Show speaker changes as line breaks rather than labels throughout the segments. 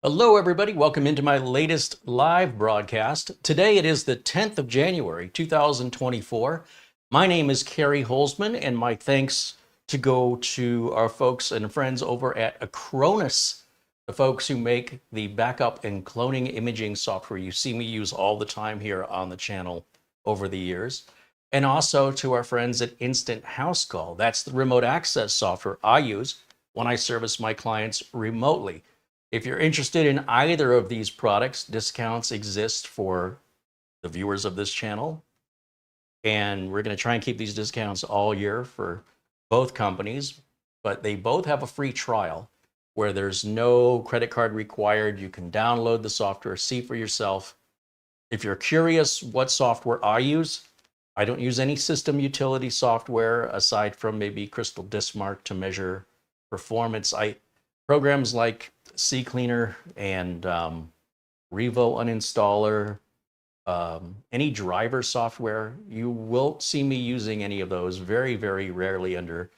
Hello, everybody. Welcome into my latest live broadcast. Today it is the 10th of January, 2024. My name is CareyHolzman, and my thanks to go to our folks and friends over at Acronis, the folks who make the backup and cloning imaging software you see me use all the time here on the channel over the years. And also to our friends at Instant House Call. That's the remote access software I use when I service my clients remotely. If you're interested in either of these products, discounts exist for the viewers of this channel. And we're going to try and keep these discounts all year for both companies, but they both have a free trial where there's no credit card required. You can download the software, see for yourself. If you're curious what software I use, I don't use any system utility software aside from maybe Crystal Disk Mark to measure performance. Programs like CCleaner and Revo Uninstaller, any driver software, you won't see me using any of those. Very, very rarely under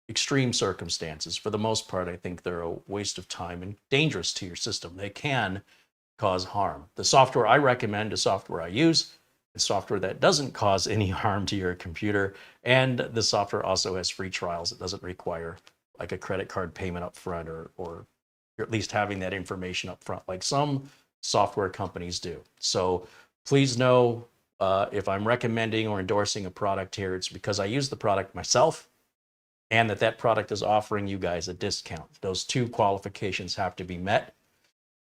extreme circumstances. For the most part, I think they're a waste of time and dangerous to your system. They can cause harm. The software I recommend is software I use. It's software that doesn't cause any harm to your computer. And the software also has free trials. It doesn't require like a credit card payment up front or at least having that information up front like some software companies do. So please know if I'm recommending or endorsing a product here, it's because I use the product myself and that product is offering you guys a discount. Those two qualifications have to be met.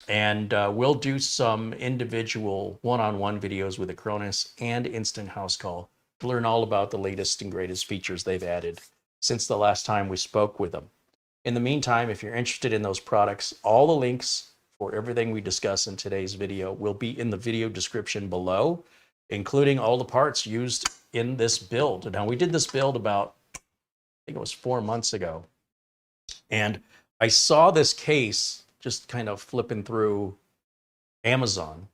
And we'll do some individual one-on-one videos with Acronis and Instant House Call to learn all about the latest and greatest features they've added since the last time we spoke with them. In the meantime, if you're interested in those products, all the links for everything we discuss in today's video will be in the video description below, including all the parts used in this build. Now, we did this build about, I think it was 4 months ago, and I saw this case just kind of flipping through Amazon,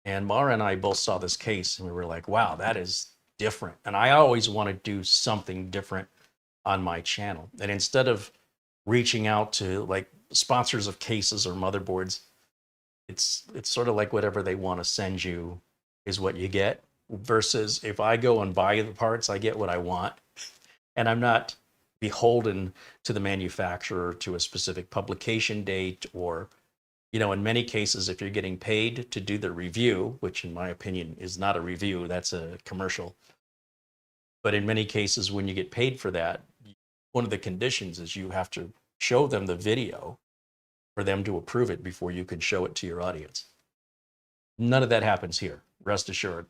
and Mara and I both saw this case, and we were like, wow, that is different. And I always want to do something different on my channel. And instead of reaching out to like sponsors of cases or motherboards, it's sort of like whatever they want to send you is what you get, versus if I go and buy the parts, I get what I want, and I'm not beholden to the manufacturer, to a specific publication date, or, you know, in many cases, if you're getting paid to do the review, which in my opinion is not a review, that's a commercial. But in many cases, when you get paid for that, one of the conditions is you have to show them the video for them to approve it before you can show it to your audience. None of that happens here. Rest assured,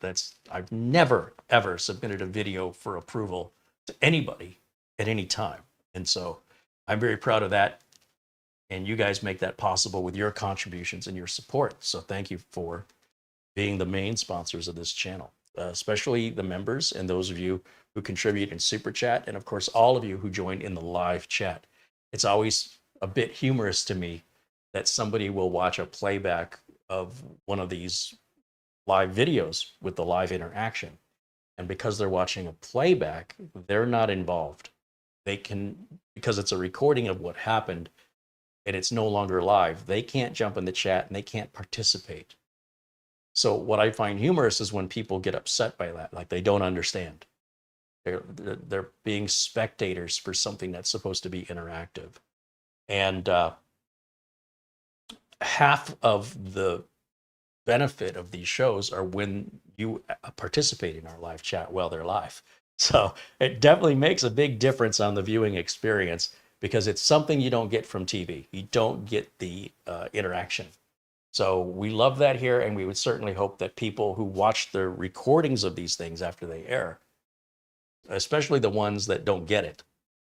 I've never, ever submitted a video for approval to anybody at any time. And so I'm very proud of that. And you guys make that possible with your contributions and your support. So thank you for being the main sponsors of this channel, especially the members and those of you who contribute in Super Chat, and of course, all of you who join in the live chat. It's always a bit humorous to me that somebody will watch a playback of one of these live videos with the live interaction. And because they're watching a playback, they're not involved. They can, because it's a recording of what happened and it's no longer live, they can't jump in the chat and they can't participate. So what I find humorous is when people get upset by that, like they don't understand. They're being spectators for something that's supposed to be interactive. And half of the benefit of these shows are when you participate in our live chat while they're live. So it definitely makes a big difference on the viewing experience, because it's something you don't get from TV. You don't get the interaction. So we love that here, and we would certainly hope that people who watch the recordings of these things after they air, especially the ones that don't get it,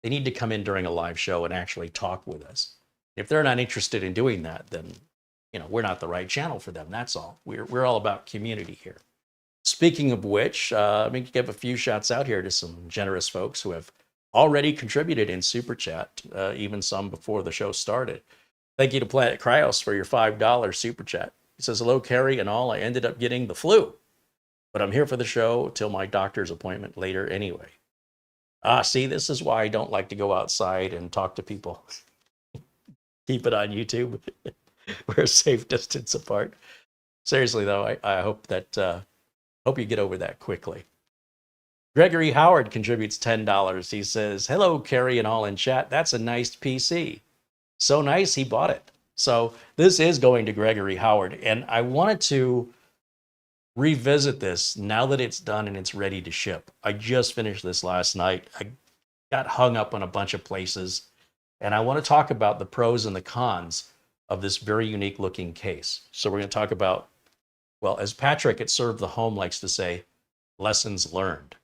they need to come in during a live show and actually talk with us. If they're not interested in doing that, then, you know, we're not the right channel for them. That's all. We're all about community here. Speaking of which, let me give a few shouts out here to some generous folks who have already contributed in Super Chat, even some before the show started. Thank you to Planet Cryos for your $5 Super Chat. He says, hello, Carey and all. I ended up getting the flu, but I'm here for the show till my doctor's appointment later anyway. See, this is why I don't like to go outside and talk to people. Keep it on YouTube. We're a safe distance apart. Seriously though, I hope that hope you get over that quickly. Gregory Howard contributes $10. He says, "Hello, Carey and all in chat. That's a nice PC. So nice he bought it." So this is going to Gregory Howard, and I wanted to revisit this now that it's done and it's ready to ship. I just finished this last night. I got hung up on a bunch of places, and I want to talk about the pros and the cons of this very unique looking case. So we're going to talk about, well, as Patrick at Serve the Home likes to say, lessons learned.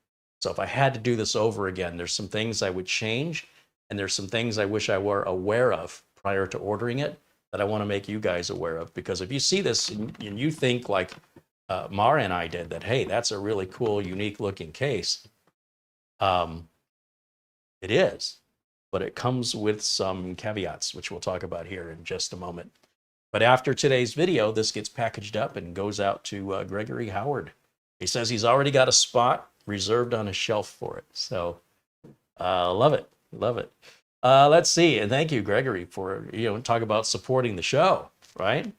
So if I had to do this over again, there's some things I would change, and there's some things I wish I were aware of prior to ordering it that I want to make you guys aware of. Because if you see this and you think like Mara and I did, that, hey, that's a really cool, unique looking case, it is. But it comes with some caveats, which we'll talk about here in just a moment. But after today's video, this gets packaged up and goes out to Gregory Howard. He says he's already got a spot reserved on his shelf for it. So love it, love it. Let's see, and thank you, Gregory, for, talk about supporting the show, right?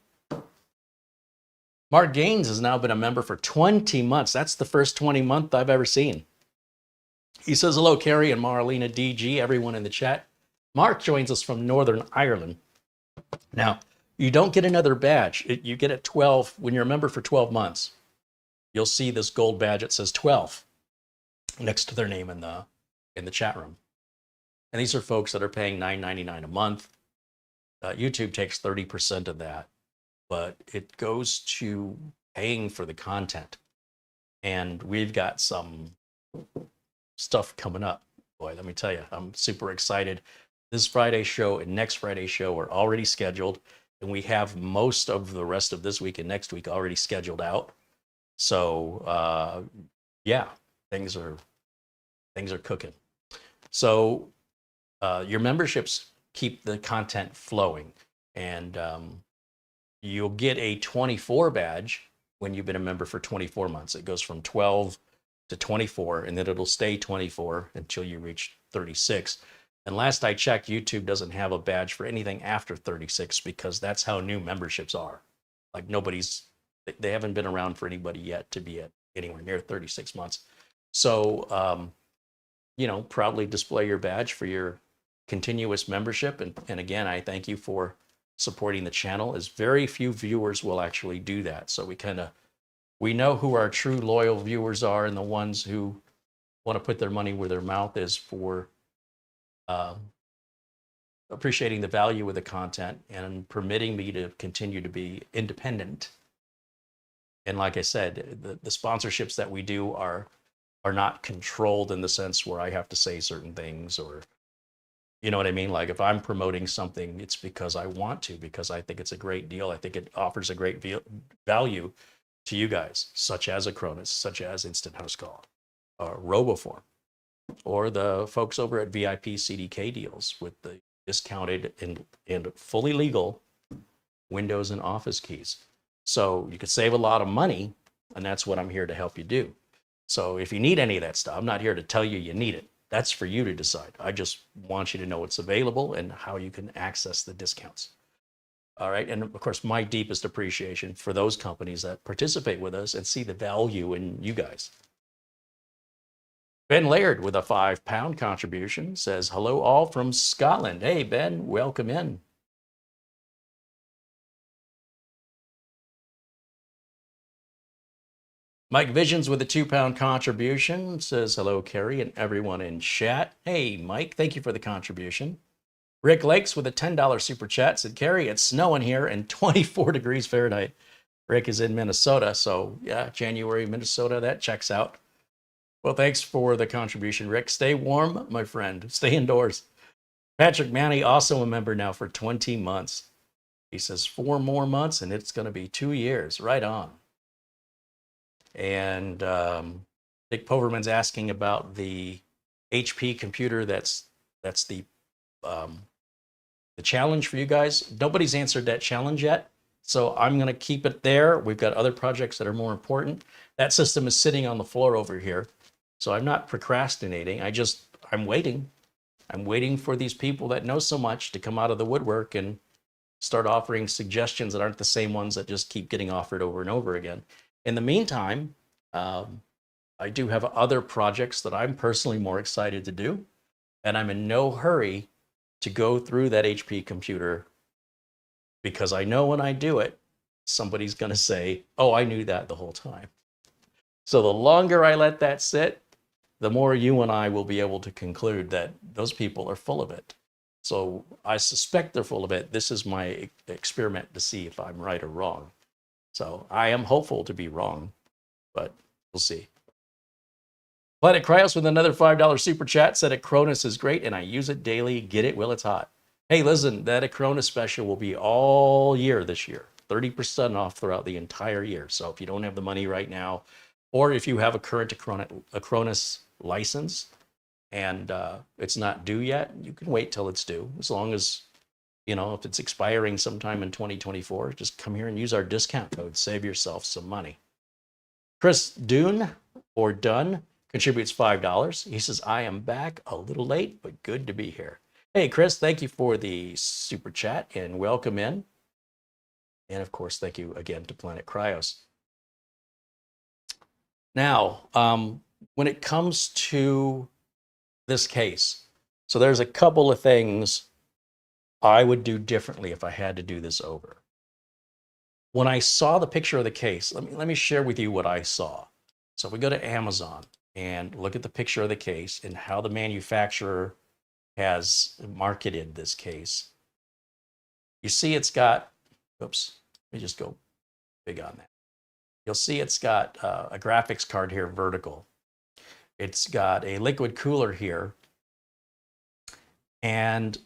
Mark Gaines has now been a member for 20 months. That's the first 20 month I've ever seen. He says, "Hello, Carey and Marlena DG, everyone in the chat." Mark joins us from Northern Ireland. Now, you don't get another badge. You get it 12 when you're a member for 12 months. You'll see this gold badge. It says 12 next to their name in the chat room. And these are folks that are paying $9.99 a month. YouTube takes 30% of that, but it goes to paying for the content. And we've got some stuff coming up. Boy, let me tell you, I'm super excited. This Friday's show and next Friday's show are already scheduled, and we have most of the rest of this week and next week already scheduled out. So yeah, things are cooking. So your memberships keep the content flowing, and you'll get a 24 badge when you've been a member for 24 months. It goes from 12 to 24, and then it'll stay 24 until you reach 36. And last I checked, YouTube doesn't have a badge for anything after 36 because that's how new memberships are. Like they haven't been around for anybody yet to be at anywhere near 36 months. So, proudly display your badge for your continuous membership. And again, I thank you for supporting the channel, as very few viewers will actually do that. So we know who our true loyal viewers are, and the ones who want to put their money where their mouth is for appreciating the value of the content and permitting me to continue to be independent. And like I said, the sponsorships that we do are not controlled in the sense where I have to say certain things, or, you know what I mean? Like if I'm promoting something, it's because I want to, because I think it's a great deal. I think it offers a great value to you guys, such as Acronis, such as Instant House Call, RoboForm, or the folks over at VIP CDK deals with the discounted and fully legal Windows and Office keys. So you could save a lot of money, and that's what I'm here to help you do. So if you need any of that stuff, I'm not here to tell you need it. That's for you to decide. I just want you to know what's available and how you can access the discounts. All right. And of course, my deepest appreciation for those companies that participate with us and see the value in you guys. Ben Laird with a £5 contribution says, "Hello all from Scotland." Hey, Ben, welcome in. Mike Visions with a £2 contribution says, "Hello, Carey and everyone in chat." Hey, Mike, thank you for the contribution. Rick Lakes with a $10 super chat said, "Carey, it's snowing here and 24 degrees Fahrenheit." Rick is in Minnesota, so yeah, January, Minnesota, that checks out. Well, thanks for the contribution, Rick. Stay warm, my friend. Stay indoors. Patrick Manny, also a member now for 20 months. He says 4 more months and it's going to be 2 years. Right on. And Dick Poverman's asking about the HP computer. That's the challenge for you guys. Nobody's answered that challenge yet, so I'm going to keep it there. We've got other projects that are more important. That system is sitting on the floor over here, so I'm not procrastinating. I'm waiting. I'm waiting for these people that know so much to come out of the woodwork and start offering suggestions that aren't the same ones that just keep getting offered over and over again. In the meantime, I do have other projects that I'm personally more excited to do, and I'm in no hurry to go through that HP computer because I know when I do it, somebody's going to say, oh, I knew that the whole time. So the longer I let that sit, the more you and I will be able to conclude that those people are full of it. So I suspect they're full of it. This is my experiment to see if I'm right or wrong. So I am hopeful to be wrong, but we'll see. Planet Cryos with another $5 super chat said Acronis is great and I use it daily. Get it while it's hot. Hey, listen, that Acronis special will be all year this year. 30% off throughout the entire year. So if you don't have the money right now, or if you have a current Acronis license and it's not due yet, you can wait till it's due. As long as, you know, if it's expiring sometime in 2024, just come here and use our discount code. Save yourself some money. Chris Dune, or Dunn, contributes $5. He says, I am back a little late, but good to be here. Hey, Chris, thank you for the super chat and welcome in. And of course, thank you again to Planet Cryos. Now, when it comes to this case, so there's a couple of things I would do differently if I had to do this over. When I saw the picture of the case, let me share with you what I saw. So if we go to Amazon and look at the picture of the case and how the manufacturer has marketed this case, you see it's got, oops, let me just go big on that. You'll see it's got a graphics card here, vertical. It's got a liquid cooler here. And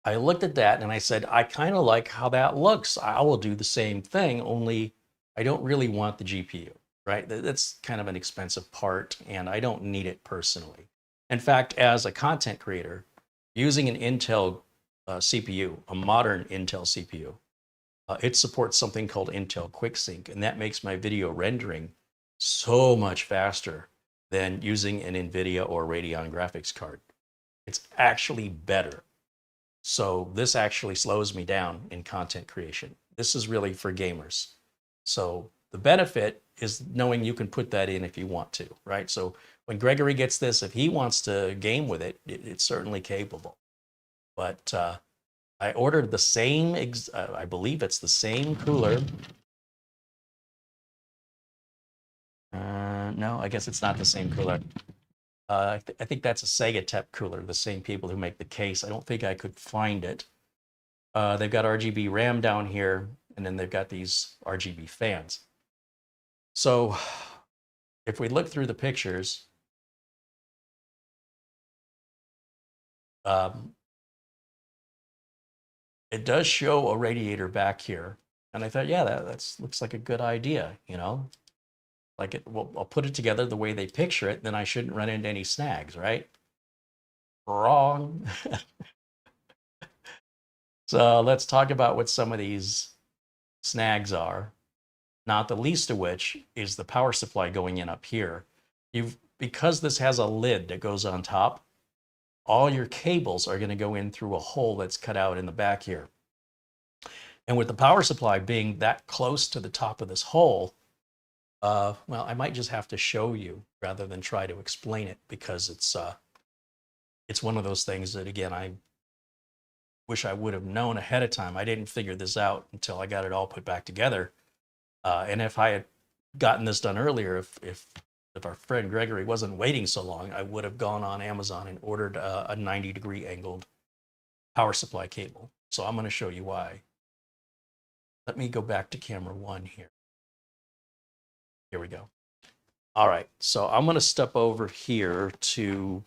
I looked at that and I said, I kind of like how that looks. I will do the same thing, only I don't really want the GPU, right? That's kind of an expensive part and I don't need it personally. In fact, as a content creator, using an Intel CPU, a modern Intel CPU, it supports something called Intel QuickSync, and that makes my video rendering so much faster than using an NVIDIA or Radeon graphics card. It's actually better. So this actually slows me down in content creation. This is really for gamers. So the benefit is knowing you can put that in if you want to, right? So when Gregory gets this, if he wants to game with it, it's certainly capable. But I ordered the same, I believe it's the same cooler. No, I guess it's not the same cooler. I think that's a Segotep cooler, the same people who make the case. I don't think I could find it. They've got RGB RAM down here, and then they've got these RGB fans. So if we look through the pictures, it does show a radiator back here. And I thought, yeah, that looks like a good idea, you know? Like, well, I'll put it together the way they picture it, then I shouldn't run into any snags, right? Wrong. So let's talk about what some of these snags are. Not the least of which is the power supply going in up here. Because this has a lid that goes on top, all your cables are going to go in through a hole that's cut out in the back here. And with the power supply being that close to the top of this hole, well, I might just have to show you rather than try to explain it, because it's one of those things that, again, I wish I would have known ahead of time. I didn't figure this out until I got it all put back together. And if I had gotten this done earlier, if our friend Gregory wasn't waiting so long, I would have gone on Amazon and ordered a 90-degree angled power supply cable. So I'm going to show you why. Let me go back to camera 1 here. Here we go. All right, so I'm going to step over here to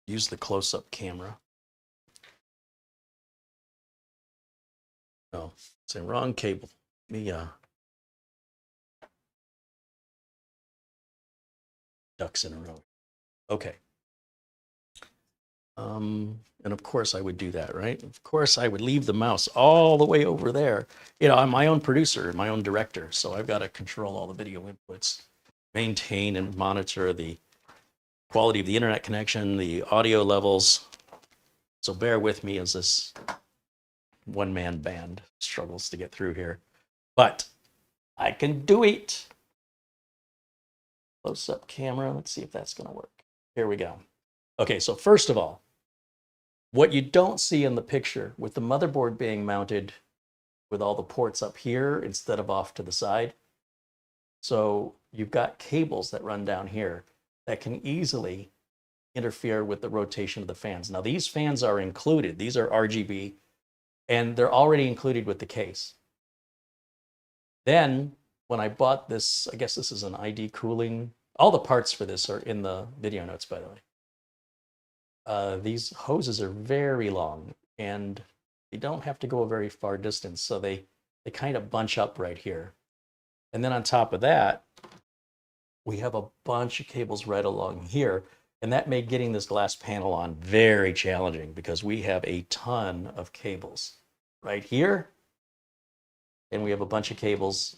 use the close-up camera. Oh, it's the wrong cable. Let me ducks in a row. Okay. And of course I would do that, right? Of course I would leave the mouse all the way over there. You know, I'm my own producer, my own director, so I've got to control all the video inputs, maintain and monitor the quality of the internet connection, the audio levels. So bear with me as this one-man band struggles to get through here. But I can do it. Close-up camera. Let's see if that's going to work. Here we go. Okay, so first of all, what you don't see in the picture, with the motherboard being mounted with all the ports up here instead of off to the side, so you've got cables that run down here that can easily interfere with the rotation of the fans. Now, these fans are included. These are RGB, and they're already included with the case. Then, when I bought this, I guess this is an ID cooling. All the parts for this are in the video notes, by the way. These hoses are very long, and they don't have to go a very far distance, so they kind of bunch up right here. And then on top of that, we have a bunch of cables right along here, and that made getting this glass panel on very challenging because we have a ton of cables right here, and we have a bunch of cables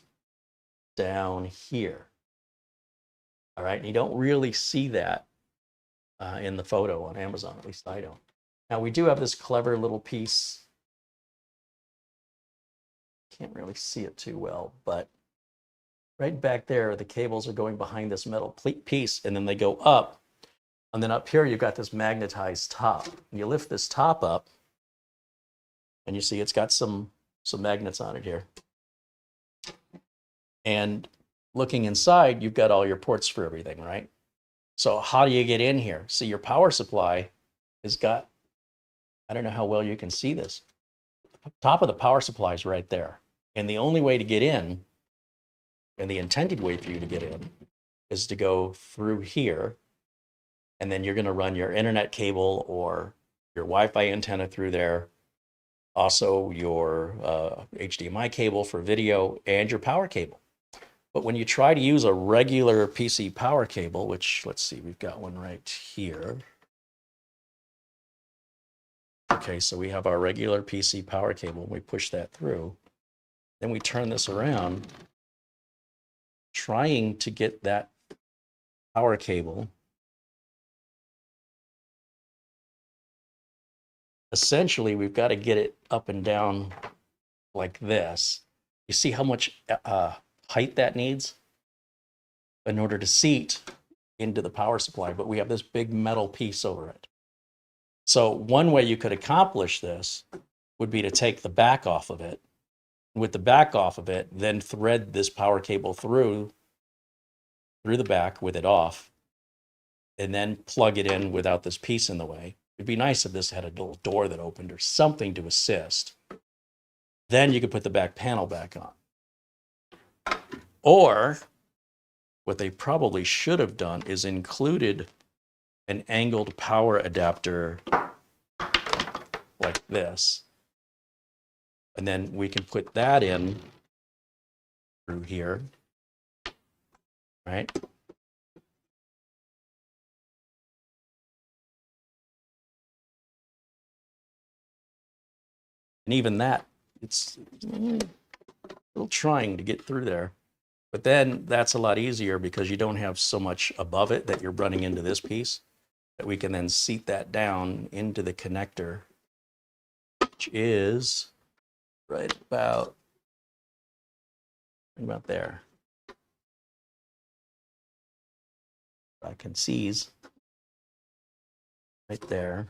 down here. All right, and you don't really see that in the photo on Amazon, at least I don't. Now, we do have this clever little piece. Can't really see it too well, but right back there, the cables are going behind this metal piece, and then they go up. And then up here, you've got this magnetized top. And you lift this top up, and you see it's got some magnets on it here. And looking inside, you've got all your ports for everything, right? So how do you get in here? See, your power supply has got, I don't know how well you can see this. Top of the power supply is right there. And the only way to get in, and the intended way for you to get in, is to go through here. And then you're going to run your internet cable or your Wi-Fi antenna through there. Also your HDMI cable for video and your power cable. But when you try to use a regular PC power cable, which, let's see, we've got one right here. Okay, so we have our regular PC power cable. We push that through. Then we turn this around, trying to get that power cable. Essentially, we've got to get it up and down like this. You see how much height that needs in order to seat into the power supply, but we have this big metal piece over it. So one way you could accomplish this would be to take the back off of it. With the back off of it, then thread this power cable through the back with it off, and then plug it in without this piece in the way. It'd be nice if this had a little door that opened or something to assist. Then you could put the back panel back on. Or what they probably should have done is included an angled power adapter like this. And then we can put that in through here, right? And even that, it's a little trying to get through there. But then that's a lot easier because you don't have so much above it that you're running into this piece, that we can then seat that down into the connector, which is right about there. I can seize right there,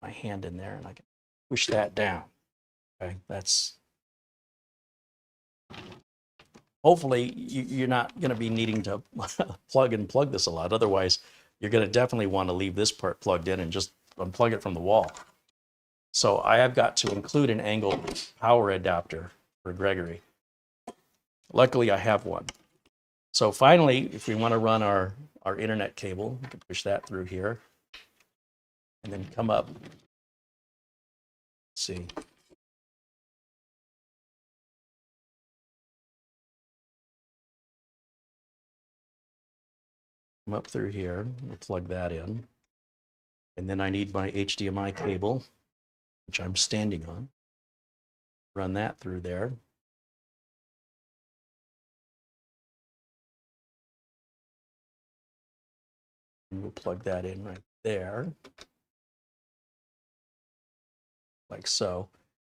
my hand in there, and I can push that down. Okay, that's hopefully you're not going to be needing to plug this a lot. Otherwise, you're going to definitely want to leave this part plugged in and just unplug it from the wall. So I have got to include an angled power adapter for Gregory. Luckily, I have one. So finally, if we want to run our internet cable, we can push that through here and then come up. Let's see. Come up through here, we'll plug that in. And then I need my HDMI cable, which I'm standing on. Run that through there. And we'll plug that in right there. like so.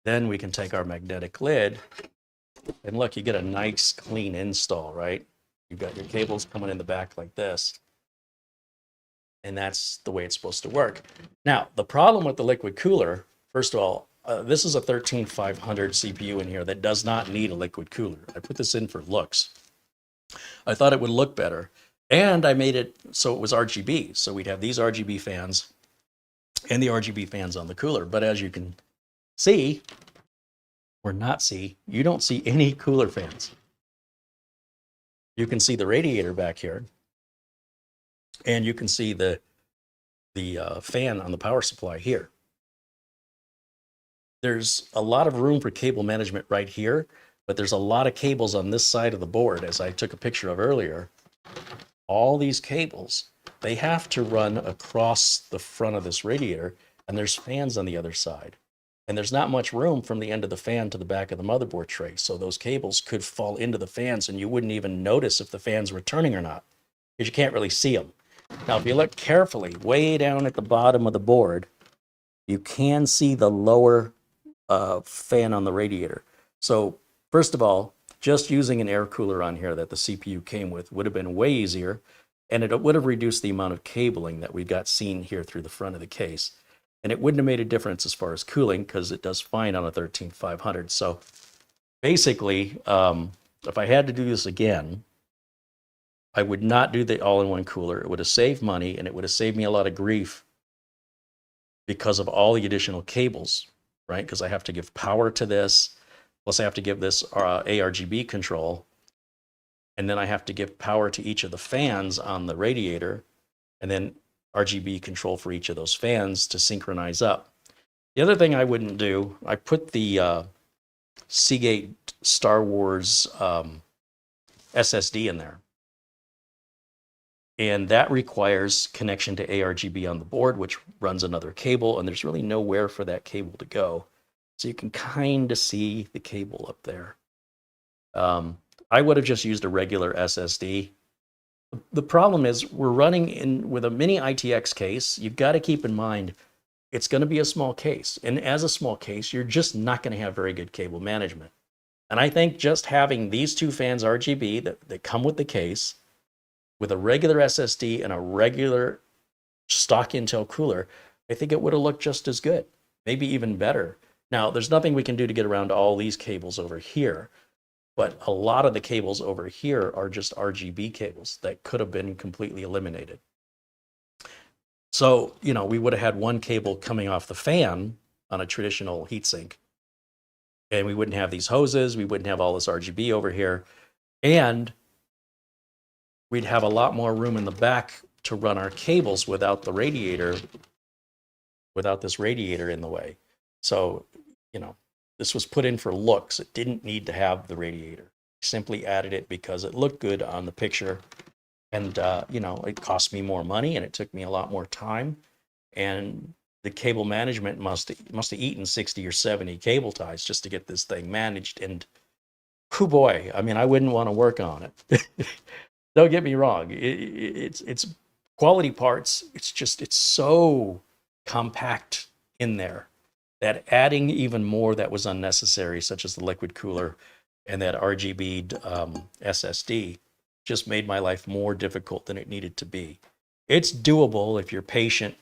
Then we can take our magnetic lid and look, you get a nice clean install, right? You've got your cables coming in the back like this. And that's the way it's supposed to work. Now, the problem with the liquid cooler, first of all, this is a 13500 CPU in here that does not need a liquid cooler. I put this in for looks. I thought it would look better. And I made it so it was RGB. So we'd have these RGB fans and the RGB fans on the cooler. But as you can see, or not see, you don't see any cooler fans. You can see the radiator back here. And you can see the fan on the power supply here. There's a lot of room for cable management right here, but there's a lot of cables on this side of the board, as I took a picture of earlier. All these cables, they have to run across the front of this radiator, and there's fans on the other side. And there's not much room from the end of the fan to the back of the motherboard tray, so those cables could fall into the fans, and you wouldn't even notice if the fans were turning or not, because you can't really see them. Now, if you look carefully, way down at the bottom of the board, you can see the lower fan on the radiator. So first of all, just using an air cooler on here that the CPU came with would have been way easier, and it would have reduced the amount of cabling that we've got seen here through the front of the case. And it wouldn't have made a difference as far as cooling, because it does fine on a 13500. So basically, if I had to do this again, I would not do the all-in-one cooler. It would have saved money, and it would have saved me a lot of grief because of all the additional cables, right? Because I have to give power to this, plus I have to give this ARGB control, and then I have to give power to each of the fans on the radiator, and then RGB control for each of those fans to synchronize up. The other thing I wouldn't do, I put the Seagate Star Wars SSD in there. And that requires connection to ARGB on the board, which runs another cable, and there's really nowhere for that cable to go. So you can kind of see the cable up there. I would have just used a regular SSD. The problem is we're running in with a mini ITX case. You've got to keep in mind it's going to be a small case. And as a small case, you're just not going to have very good cable management. And I think just having these two fans RGB that come with the case, with a regular SSD and a regular stock Intel cooler, I think it would have looked just as good, maybe even better. Now, there's nothing we can do to get around all these cables over here, but a lot of the cables over here are just RGB cables that could have been completely eliminated. So, you know, we would have had one cable coming off the fan on a traditional heatsink, and we wouldn't have these hoses, we wouldn't have all this RGB over here, and we'd have a lot more room in the back to run our cables without the radiator, without this radiator in the way. So, you know, this was put in for looks. It didn't need to have the radiator. Simply added it because it looked good on the picture. And, you know, it cost me more money and it took me a lot more time. And the cable management must have eaten 60 or 70 cable ties just to get this thing managed. And, oh boy, I mean, I wouldn't want to work on it. Don't get me wrong. It's quality parts. It's so compact in there that adding even more that was unnecessary, such as the liquid cooler and that RGB SSD, just made my life more difficult than it needed to be. It's doable if you're patient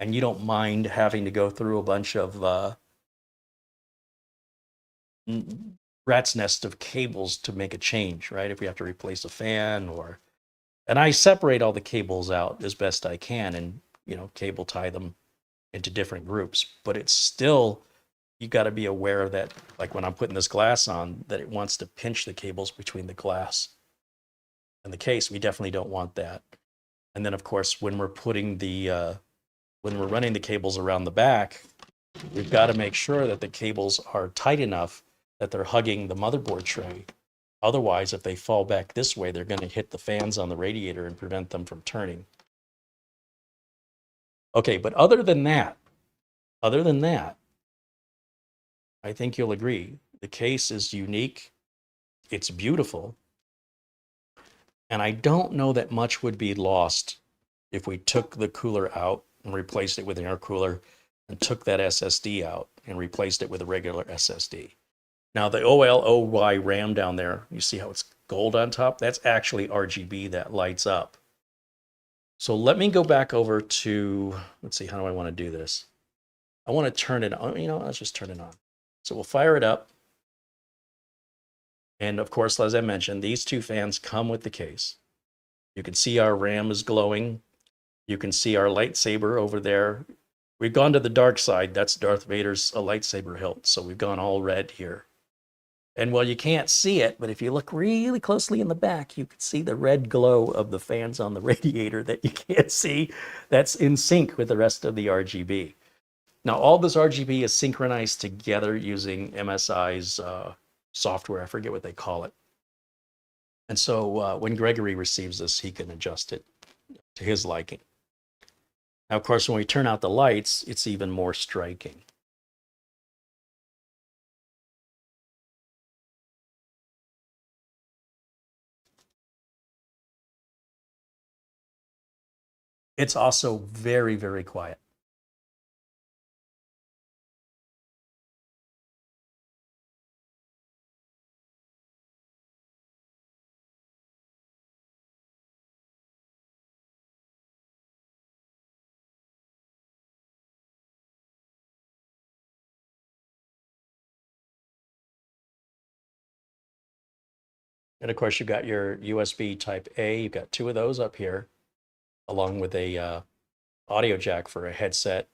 and you don't mind having to go through a bunch of rat's nest of cables to make a change, right? If we have to replace a fan and I separate all the cables out as best I can and, you know, cable tie them into different groups, but it's still, you got to be aware of that. Like when I'm putting this glass on, that it wants to pinch the cables between the glass and the case. We definitely don't want that. And then of course, when we're putting when we're running the cables around the back, we've got to make sure that the cables are tight enough that they're hugging the motherboard tray. Otherwise, if they fall back this way, they're going to hit the fans on the radiator and prevent them from turning. Okay, but other than that, I think you'll agree. The case is unique. It's beautiful. And I don't know that much would be lost if we took the cooler out and replaced it with an air cooler and took that SSD out and replaced it with a regular SSD. Now the OLOy RAM down there, you see how it's gold on top? That's actually RGB that lights up. So let me go back over to, let's see, how do I want to do this? I want to turn it on, let's just turn it on. So we'll fire it up. And of course, as I mentioned, these two fans come with the case. You can see our RAM is glowing. You can see our lightsaber over there. We've gone to the dark side. That's Darth Vader's lightsaber hilt. So we've gone all red here. And well, you can't see it, but if you look really closely in the back, you can see the red glow of the fans on the radiator that you can't see. That's in sync with the rest of the RGB. Now, all this RGB is synchronized together using MSI's software. I forget what they call it. And so when Gregory receives this, he can adjust it to his liking. Now, of course, when we turn out the lights, it's even more striking. It's also very, very quiet. And of course, you've got your USB type A. You've got two of those up here, along with a audio jack for a headset,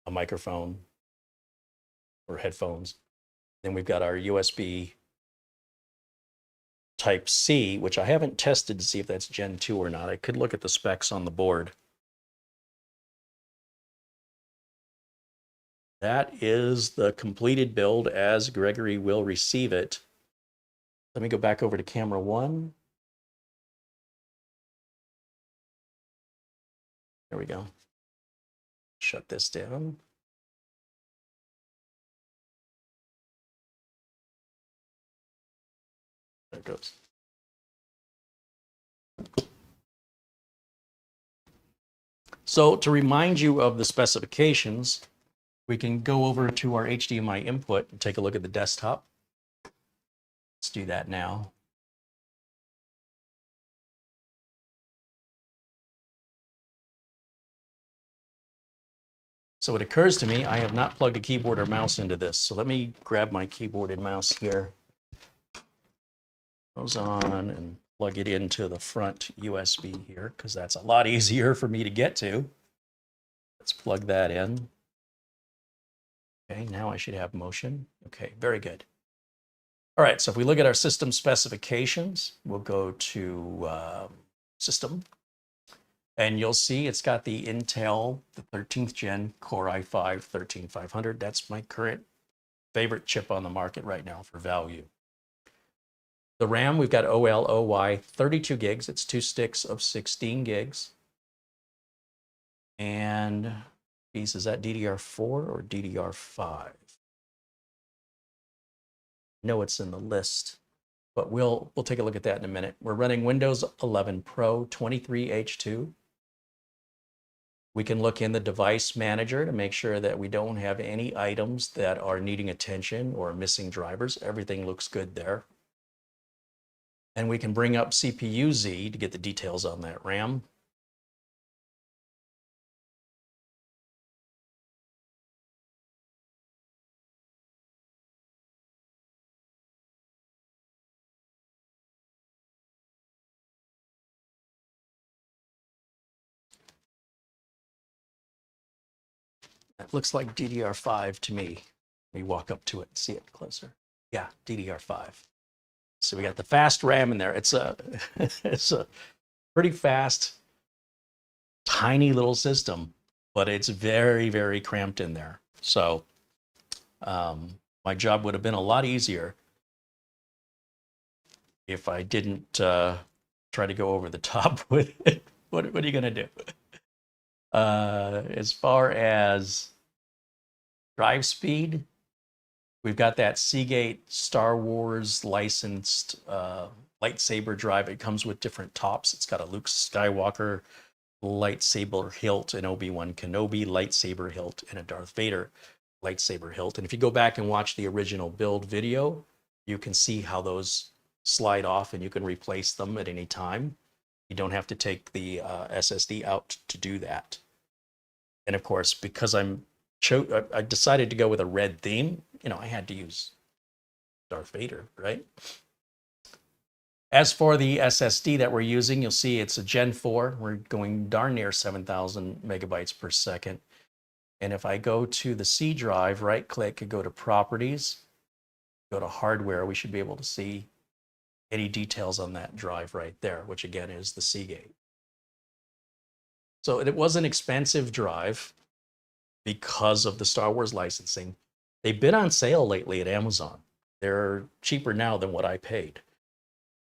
a microphone, or headphones. Then we've got our USB type C, which I haven't tested to see if that's Gen 2 or not. I could look at the specs on the board. That is the completed build as Gregory will receive it. Let me go back over to camera 1. There we go. Shut this down. There it goes. So to remind you of the specifications, we can go over to our HDMI input and take a look at the desktop. Let's do that now. So it occurs to me, I have not plugged a keyboard or mouse into this. So let me grab my keyboard and mouse here. Goes on and plug it into the front USB here, because that's a lot easier for me to get to. Let's plug that in. Okay, now I should have motion. Okay, very good. All right, so if we look at our system specifications, we'll go to system. And you'll see it's got the Intel, the 13th gen Core i5 13500. That's my current favorite chip on the market right now for value. The RAM, we've got OLOy 32 gigs. It's 2 sticks of 16 gigs. And geez, is that DDR4 or DDR5? No, it's in the list, but we'll take a look at that in a minute. We're running Windows 11 Pro 23H2. We can look in the device manager to make sure that we don't have any items that are needing attention or missing drivers. Everything looks good there. And we can bring up CPU-Z to get the details on that RAM. That looks like DDR5 to me. Let me walk up to it and see it closer. Yeah, DDR5. So we got the fast RAM in there. It's a pretty fast, tiny little system, but it's very, very cramped in there. So my job would have been a lot easier if I didn't try to go over the top with it. What are you going to do? As far as drive speed, we've got that Seagate Star Wars licensed lightsaber drive. It comes with different tops. It's got a Luke Skywalker lightsaber hilt, an Obi-Wan Kenobi lightsaber hilt, and a Darth Vader lightsaber hilt. And if you go back and watch the original build video, you can see how those slide off and you can replace them at any time. You don't have to take the SSD out to do that. And of course, because I decided to go with a red theme, you know, I had to use Darth Vader, right? As for the SSD that we're using, you'll see it's a Gen 4. We're going darn near 7,000 megabytes per second. And if I go to the C drive, right click and go to properties, go to hardware, we should be able to see any details on that drive right there, which again is the Seagate. So it was an expensive drive because of the Star Wars licensing. They've been on sale lately at Amazon. They're cheaper now than what I paid.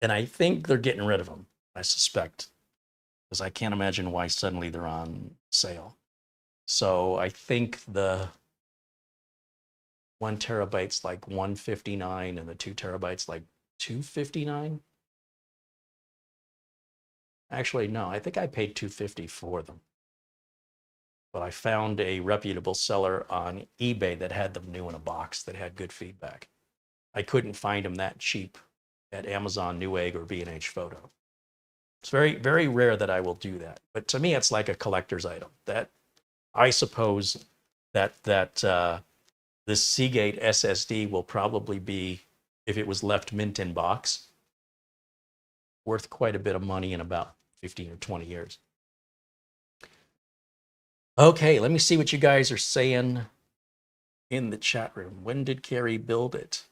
And I think they're getting rid of them, I suspect, because I can't imagine why suddenly they're on sale. So I think the 1 terabyte's like $159 and the 2 terabytes like $259. Actually, no, I think I paid $250 for them. But I found a reputable seller on eBay that had them new in a box that had good feedback. I couldn't find them that cheap at Amazon, Newegg, or B&H Photo. It's very, very rare that I will do that. But to me, it's like a collector's item. That I suppose that this Seagate SSD will probably be, if it was left mint in box, worth quite a bit of money in about 15 or 20 years. Okay, let me see what you guys are saying in the chat room. When did Carey build it?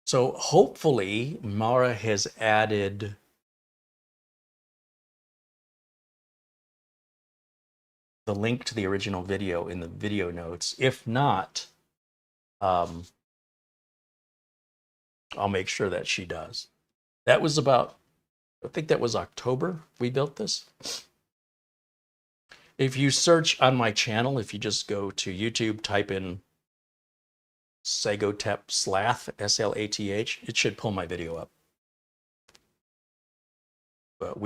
So hopefully Mara has added the link to the original video in the video notes. If not, I'll make sure that she does. That was about, I think that was October we built this. If you search on my channel, if you just go to YouTube, type in Segotep Slath, S-L-A-T-H, it should pull my video up. But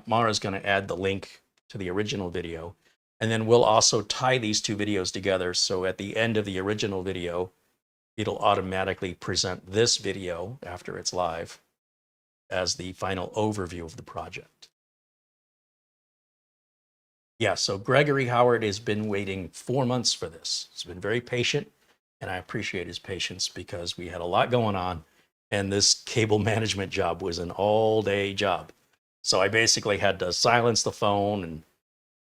Mara's going to add the link to the original video. And then we'll also tie these two videos together. So at the end of the original video, it'll automatically present this video after it's live as the final overview of the project. Yeah, so Gregory Howard has been waiting 4 months for this. He's been very patient, and I appreciate his patience because we had a lot going on, and this cable management job was an all-day job. So I basically had to silence the phone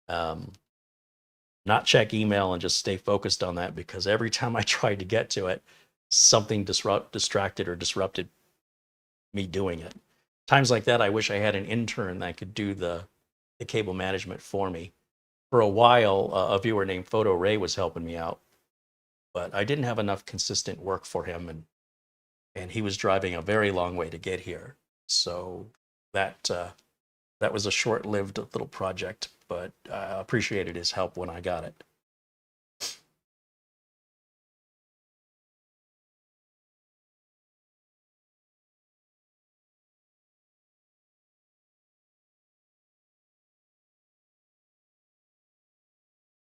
and not check email and just stay focused on that, because every time I tried to get to it, something distracted or disrupted me doing it. Times like that, I wish I had an intern that could do the cable management for me. For a while, a viewer named Photo Ray was helping me out, but I didn't have enough consistent work for him, and he was driving a very long way to get here. So that was a short-lived little project, but I appreciated his help when I got it.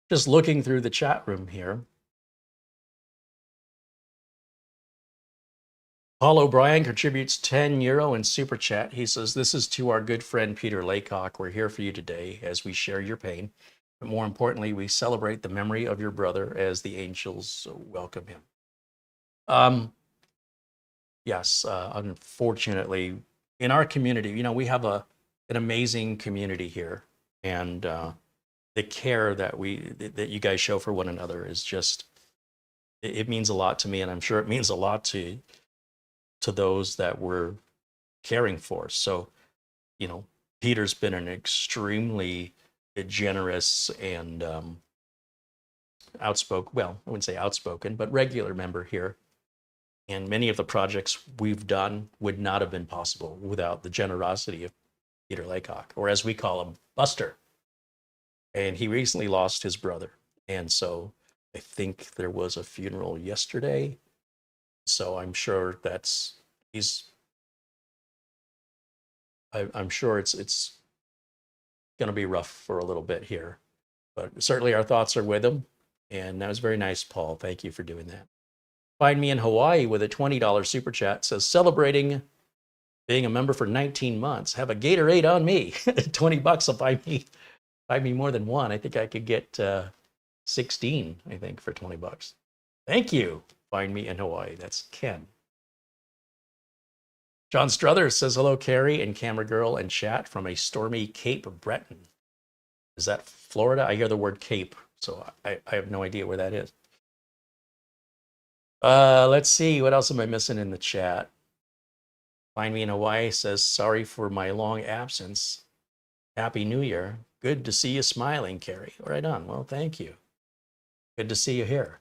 Just looking through the chat room here. Paul O'Brien contributes €10 in Super Chat. He says, "This is to our good friend Peter Laycock. We're here for you today as we share your pain. But more importantly, we celebrate the memory of your brother as the angels welcome him." Yes, unfortunately, in our community, you know, we have an amazing community here. And the care that you guys show for one another is just, it means a lot to me, and I'm sure it means a lot to those that we're caring for. So, you know, Peter's been an extremely generous and outspoken, well, I wouldn't say outspoken, but regular member here. And many of the projects we've done would not have been possible without the generosity of Peter Laycock, or as we call him, Buster. And he recently lost his brother. And so I think there was a funeral yesterday. So I'm sure I'm sure it's going to be rough for a little bit here. But certainly our thoughts are with him. And that was very nice, Paul. Thank you for doing that. Find me in Hawaii with a $20 super chat. Says, celebrating being a member for 19 months. Have a Gatorade on me. 20 bucks will buy me more than one. I think I could get 16, I think, for 20 bucks. Thank you. Find me in Hawaii. That's Ken. John Struthers says, hello, Carey and Camera Girl and chat from a stormy Cape Breton. Is that Florida? I hear the word Cape, so I have no idea where that is. Let's see. What else am I missing in the chat? Find me in Hawaii says, sorry for my long absence. Happy New Year. Good to see you smiling, Carey. Right on. Well, thank you. Good to see you here.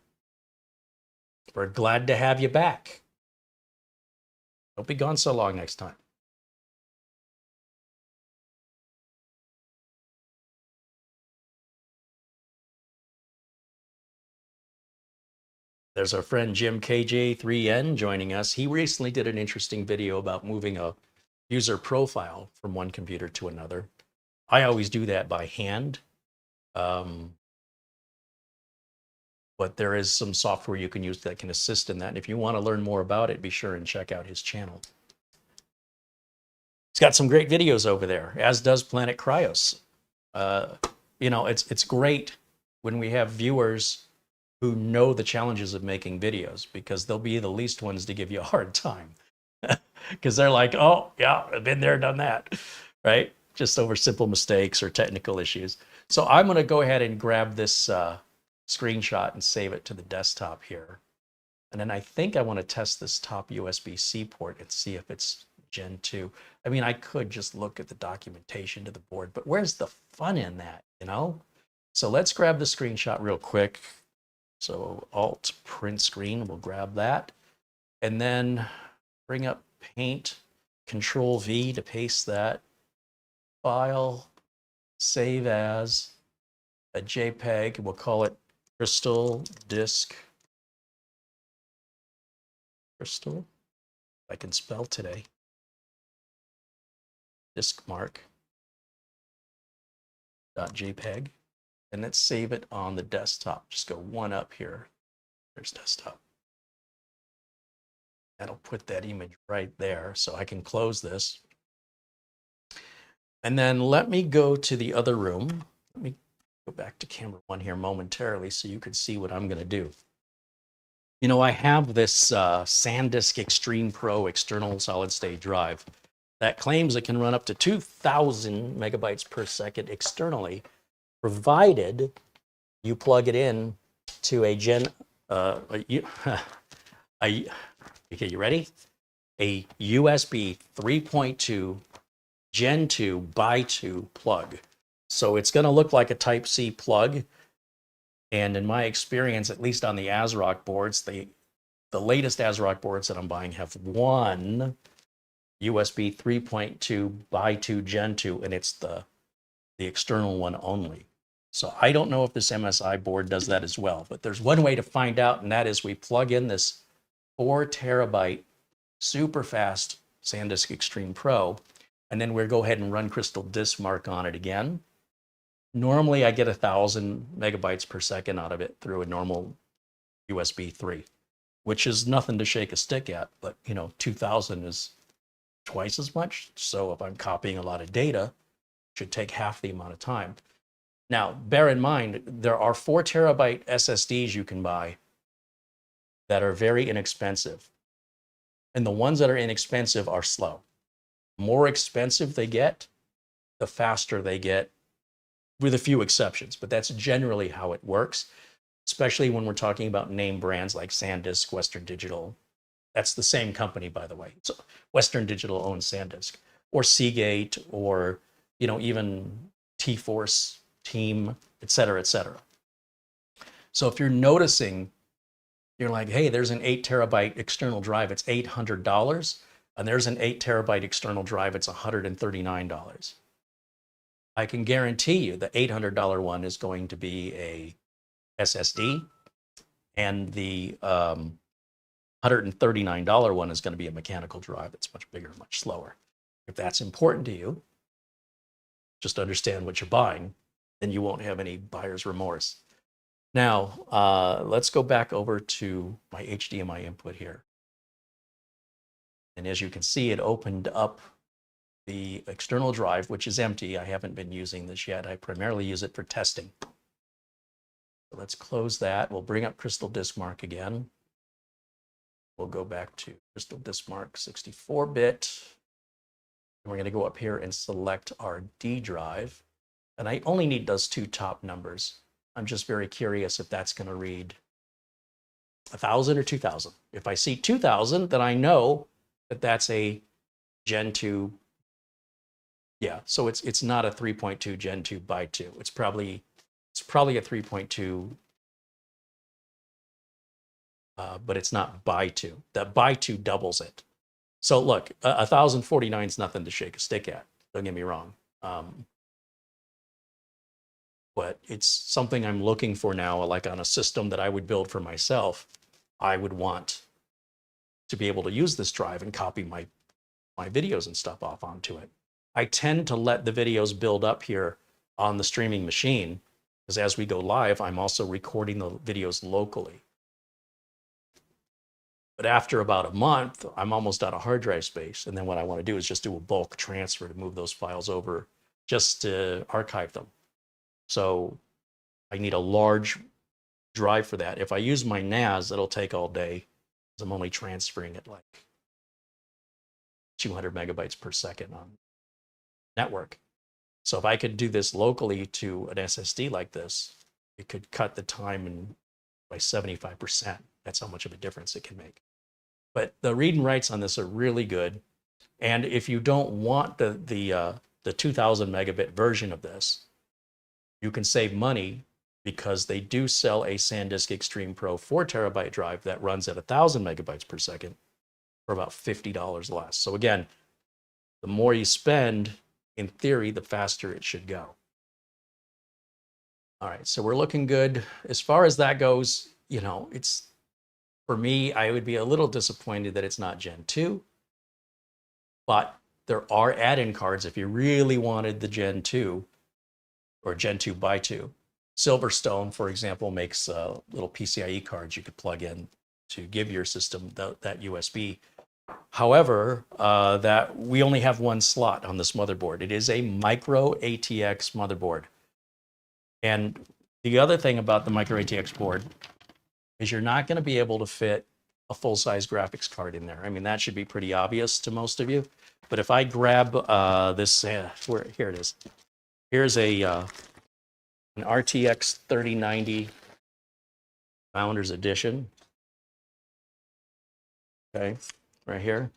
We're glad to have you back. Don't be gone so long next time. There's our friend Jim KJ3N joining us. He recently did an interesting video about moving a user profile from one computer to another. I always do that by hand. But there is some software you can use that can assist in that. And if you want to learn more about it, be sure and check out his channel. He's got some great videos over there, as does Planet Cryos. You know, it's great when we have viewers who know the challenges of making videos, because they'll be the least ones to give you a hard time. Because they're like, oh, yeah, I've been there, done that, right? Just over simple mistakes or technical issues. So I'm going to go ahead and grab this screenshot and save it to the desktop here. And then I think I want to test this top USB-C port and see if it's Gen 2. I mean, I could just look at the documentation to the board, but where's the fun in that, you know? So let's grab the screenshot real quick. So Alt print screen, we'll grab that. And then bring up Paint, Control V to paste that. File, save as a JPEG, we'll call it Crystal Disk. Crystal, I can spell today. Disk mark. .jpeg. And let's save it on the desktop. Just go one up here. There's desktop. That'll put that image right there. So I can close this. And then let me go to the other room. Let me go back to camera one here momentarily so you can see what I'm going to do. You know, I have this SanDisk Extreme Pro external solid state drive that claims it can run up to 2,000 megabytes per second externally, provided you plug it in to a okay, you ready? A USB 3.2 Gen 2 by 2 plug. So it's going to look like a Type-C plug. And in my experience, at least on the ASRock boards, the latest ASRock boards that I'm buying have one USB 3.2 by 2 Gen 2, and it's the external one only. So I don't know if this MSI board does that as well, but there's one way to find out, and that is we plug in this 4 terabyte super fast SanDisk Extreme Pro, and then we'll go ahead and run Crystal Disk Mark on it again. Normally I get 1,000 megabytes per second out of it through a normal USB 3, which is nothing to shake a stick at, but you know, 2,000 is twice as much. So if I'm copying a lot of data, it should take half the amount of time. Now, bear in mind, there are 4 terabyte SSDs you can buy that are very inexpensive. And the ones that are inexpensive are slow. The more expensive they get, the faster they get, with a few exceptions. But that's generally how it works, especially when we're talking about name brands like SanDisk, Western Digital. That's the same company, by the way. So Western Digital owns SanDisk, or Seagate, or you know, even T-Force, Team, et cetera, et cetera. So if you're noticing, you're like, hey, there's an 8 terabyte external drive, it's $800, and there's an 8 terabyte external drive, it's $139. I can guarantee you the $800 one is going to be a SSD, and the $139 one is going to be a mechanical drive. It's much bigger, much slower. If that's important to you, just understand what you're buying, then you won't have any buyer's remorse. Now, let's go back over to my HDMI input here. And as you can see, it opened up the external drive, which is empty. I haven't been using this yet. I primarily use it for testing. So let's close that. We'll bring up Crystal Disk Mark again. We'll go back to Crystal Disk Mark 64-bit. And we're going to go up here and select our D drive. And I only need those two top numbers. I'm just very curious if that's going to read 1,000 or 2,000. If I see 2,000, then I know that that's a Gen 2. Yeah, so it's not a 3.2 Gen 2 by 2. It's probably a 3.2, but it's not by 2. That by 2 doubles it. So look, 1,049 is nothing to shake a stick at. Don't get me wrong. But it's something I'm looking for now, like on a system that I would build for myself. I would want to be able to use this drive and copy my videos and stuff off onto it. I tend to let the videos build up here on the streaming machine, because as we go live, I'm also recording the videos locally. But after about a month, I'm almost out of hard drive space. And then what I want to do is just do a bulk transfer to move those files over just to archive them. So I need a large drive for that. If I use my NAS, it'll take all day, because I'm only transferring it like 200 megabytes per second on network. So if I could do this locally to an SSD like this, it could cut the time by 75%. That's how much of a difference it can make. But the read and writes on this are really good. And if you don't want the 2000 megabit version of this, you can save money, because they do sell a SanDisk Extreme Pro 4 terabyte drive that runs at 1,000 megabytes per second for about $50 less. So again, the more you spend, in theory, the faster it should go. All right, so we're looking good. As far as that goes, you know, it's, for me, I would be a little disappointed that it's not Gen 2, but there are add-in cards if you really wanted the Gen 2 or Gen 2 by 2. Silverstone, for example, makes little PCIe cards you could plug in to give your system that USB. However, that we only have one slot on this motherboard. It is a micro ATX motherboard. And the other thing about the micro ATX board is you're not going to be able to fit a full-size graphics card in there. I mean, that should be pretty obvious to most of you. But if I grab this, here it is. Here's an RTX 3090 Founders Edition. Okay, right here.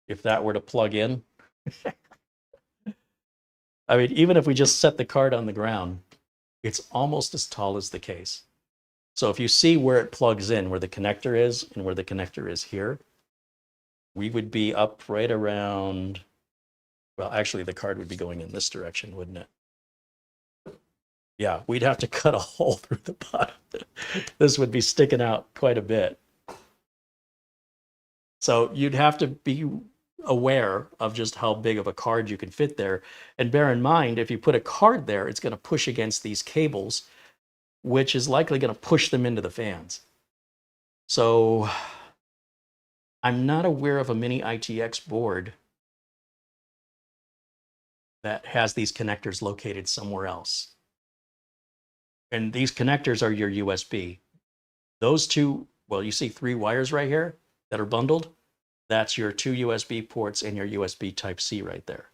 If that were to plug in, I mean, even if we just set the card on the ground, it's almost as tall as the case. So if you see where it plugs in, where the connector is and where the connector is here, we would be up right around, well, actually the card would be going in this direction, wouldn't it? Yeah, we'd have to cut a hole through the bottom. This would be sticking out quite a bit. So you'd have to be aware of just how big of a card you can fit there. And bear in mind, if you put a card there, it's going to push against these cables, which is likely going to push them into the fans. So I'm not aware of a mini ITX board that has these connectors located somewhere else. And these connectors are your USB. Those two, well, you see 3 wires right here that are bundled. That's your 2 USB ports and your USB Type-C right there.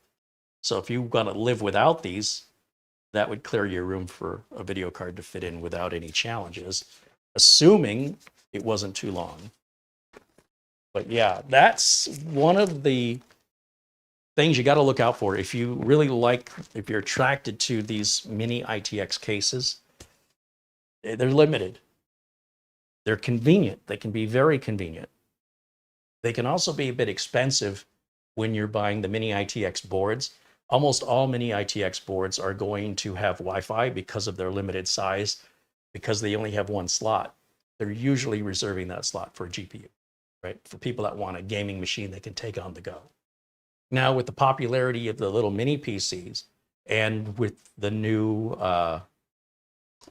So if you want to live without these, that would clear your room for a video card to fit in without any challenges, assuming it wasn't too long. But yeah, that's one of the things you got to look out for. If you really like, if you're attracted to these mini ITX cases, they're limited. They're convenient. They can be very convenient. They can also be a bit expensive when you're buying the mini ITX boards. Almost all mini ITX boards are going to have Wi-Fi because of their limited size, because they only have one slot. They're usually reserving that slot for a GPU, right? For people that want a gaming machine they can take on the go. Now, with the popularity of the little mini PCs and with the new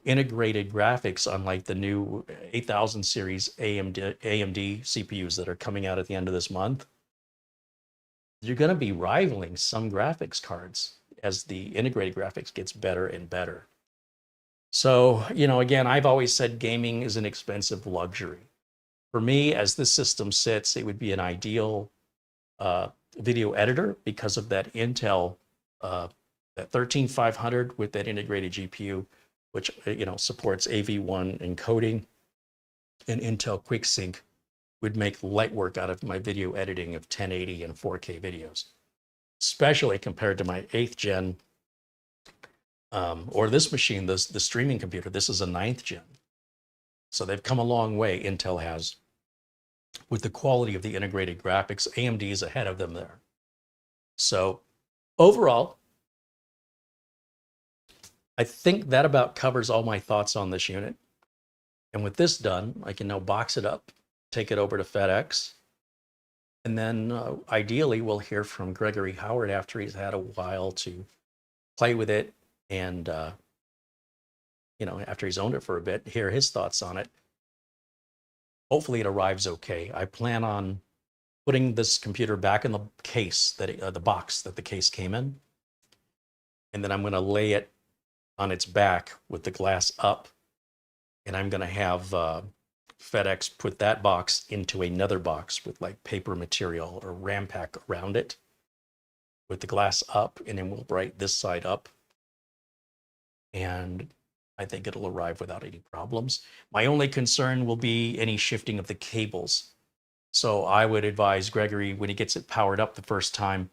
integrated graphics on like the new 8000 series AMD CPUs that are coming out at the end of this month, you're going to be rivaling some graphics cards as the integrated graphics gets better and better. So, you know, again, I've always said gaming is an expensive luxury. For me, as this system sits, it would be an ideal video editor because of that Intel, that 13500 with that integrated GPU, which, you know, supports AV1 encoding, and Intel QuickSync would make light work out of my video editing of 1080 and 4K videos, especially compared to my 8th gen, or this machine, the streaming computer. This is a 9th gen. So they've come a long way, Intel has, with the quality of the integrated graphics. AMD is ahead of them there. So overall, I think that about covers all my thoughts on this unit. And with this done, I can now box it up, take it over to FedEx, and then ideally we'll hear from Gregory Howard after he's had a while to play with it, and you know, after he's owned it for a bit, hear his thoughts on it. Hopefully it arrives okay. I plan on putting this computer back in the case, that the box that the case came in, and then I'm going to lay it on its back with the glass up, and I'm going to have FedEx put that box into another box with like paper material or RAM pack around it with the glass up, and then we'll bright this side up, and I think it'll arrive without any problems. My only concern will be any shifting of the cables. So I would advise Gregory, when he gets it powered up the first time,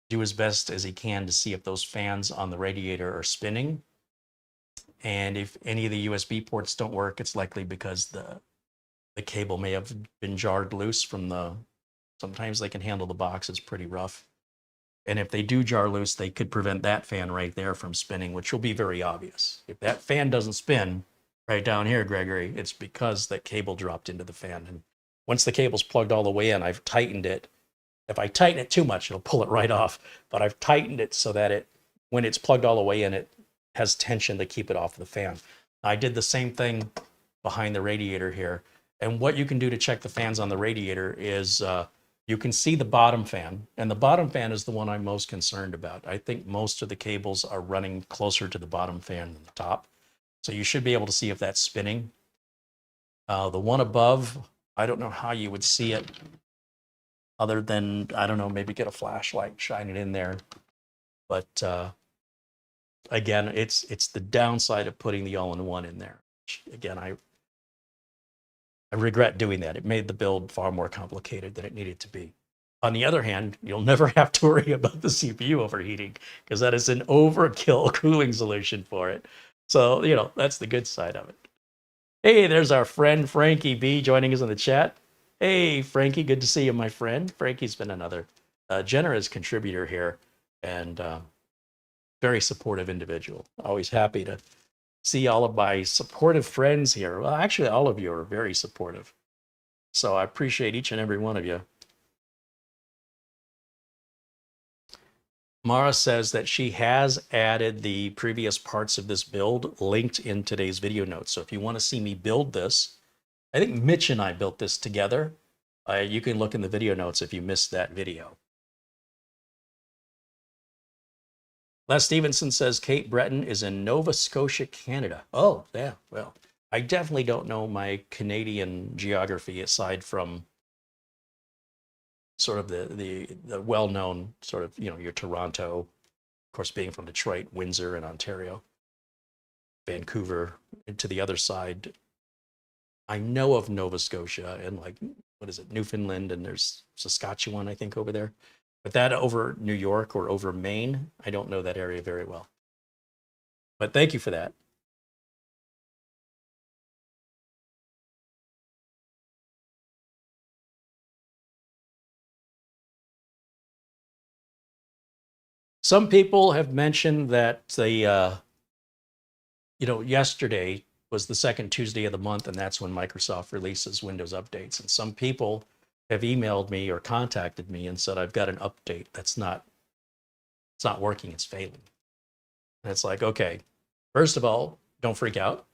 do as best as he can to see if those fans on the radiator are spinning. And if any of the USB ports don't work, it's likely because the cable may have been jarred loose from sometimes they can handle the box, it's pretty rough. And if they do jar loose, they could prevent that fan right there from spinning, which will be very obvious. If that fan doesn't spin right down here, Gregory, it's because that cable dropped into the fan. And once the cable's plugged all the way in, I've tightened it. If I tighten it too much, it'll pull it right off. But I've tightened it so that when it's plugged all the way in, it has tension to keep it off the fan. I did the same thing behind the radiator here. And what you can do to check the fans on the radiator is you can see the bottom fan, and the bottom fan is the one I'm most concerned about. I think most of the cables are running closer to the bottom fan than the top. So you should be able to see if that's spinning. The one above, I don't know how you would see it other than, I don't know, maybe get a flashlight, shine it in there. But again, it's the downside of putting the all-in-one in there. Again, I regret doing that. It made the build far more complicated than it needed to be. On the other hand, you'll never have to worry about the CPU overheating because that is an overkill cooling solution for it. So, you know, that's the good side of it. Hey, there's our friend Frankie B joining us in the chat. Hey, Frankie, good to see you, my friend. Frankie's been another generous contributor here and very supportive individual. Always happy to see all of my supportive friends here. Well, actually, all of you are very supportive. So I appreciate each and every one of you. Mara says that she has added the previous parts of this build linked in today's video notes. So if you want to see me build this, I think Mitch and I built this together. You can look in the video notes if you missed that video. Les Stevenson says Kate Breton is in Nova Scotia, Canada. Oh, yeah, well, I definitely don't know my Canadian geography aside from sort of the well-known sort of, you know, your Toronto, of course, being from Detroit, Windsor, and Ontario, Vancouver, and to the other side. I know of Nova Scotia and like, what is it, Newfoundland, and there's Saskatchewan, I think, over there. But that over New York or over Maine, I don't know that area very well. But thank you for that. Some people have mentioned that the, you know, yesterday was the second Tuesday of the month, and that's when Microsoft releases Windows updates. And some people have emailed me or contacted me and said, I've got an update that's not, it's not working, it's failing. And it's like, okay, first of all, don't freak out.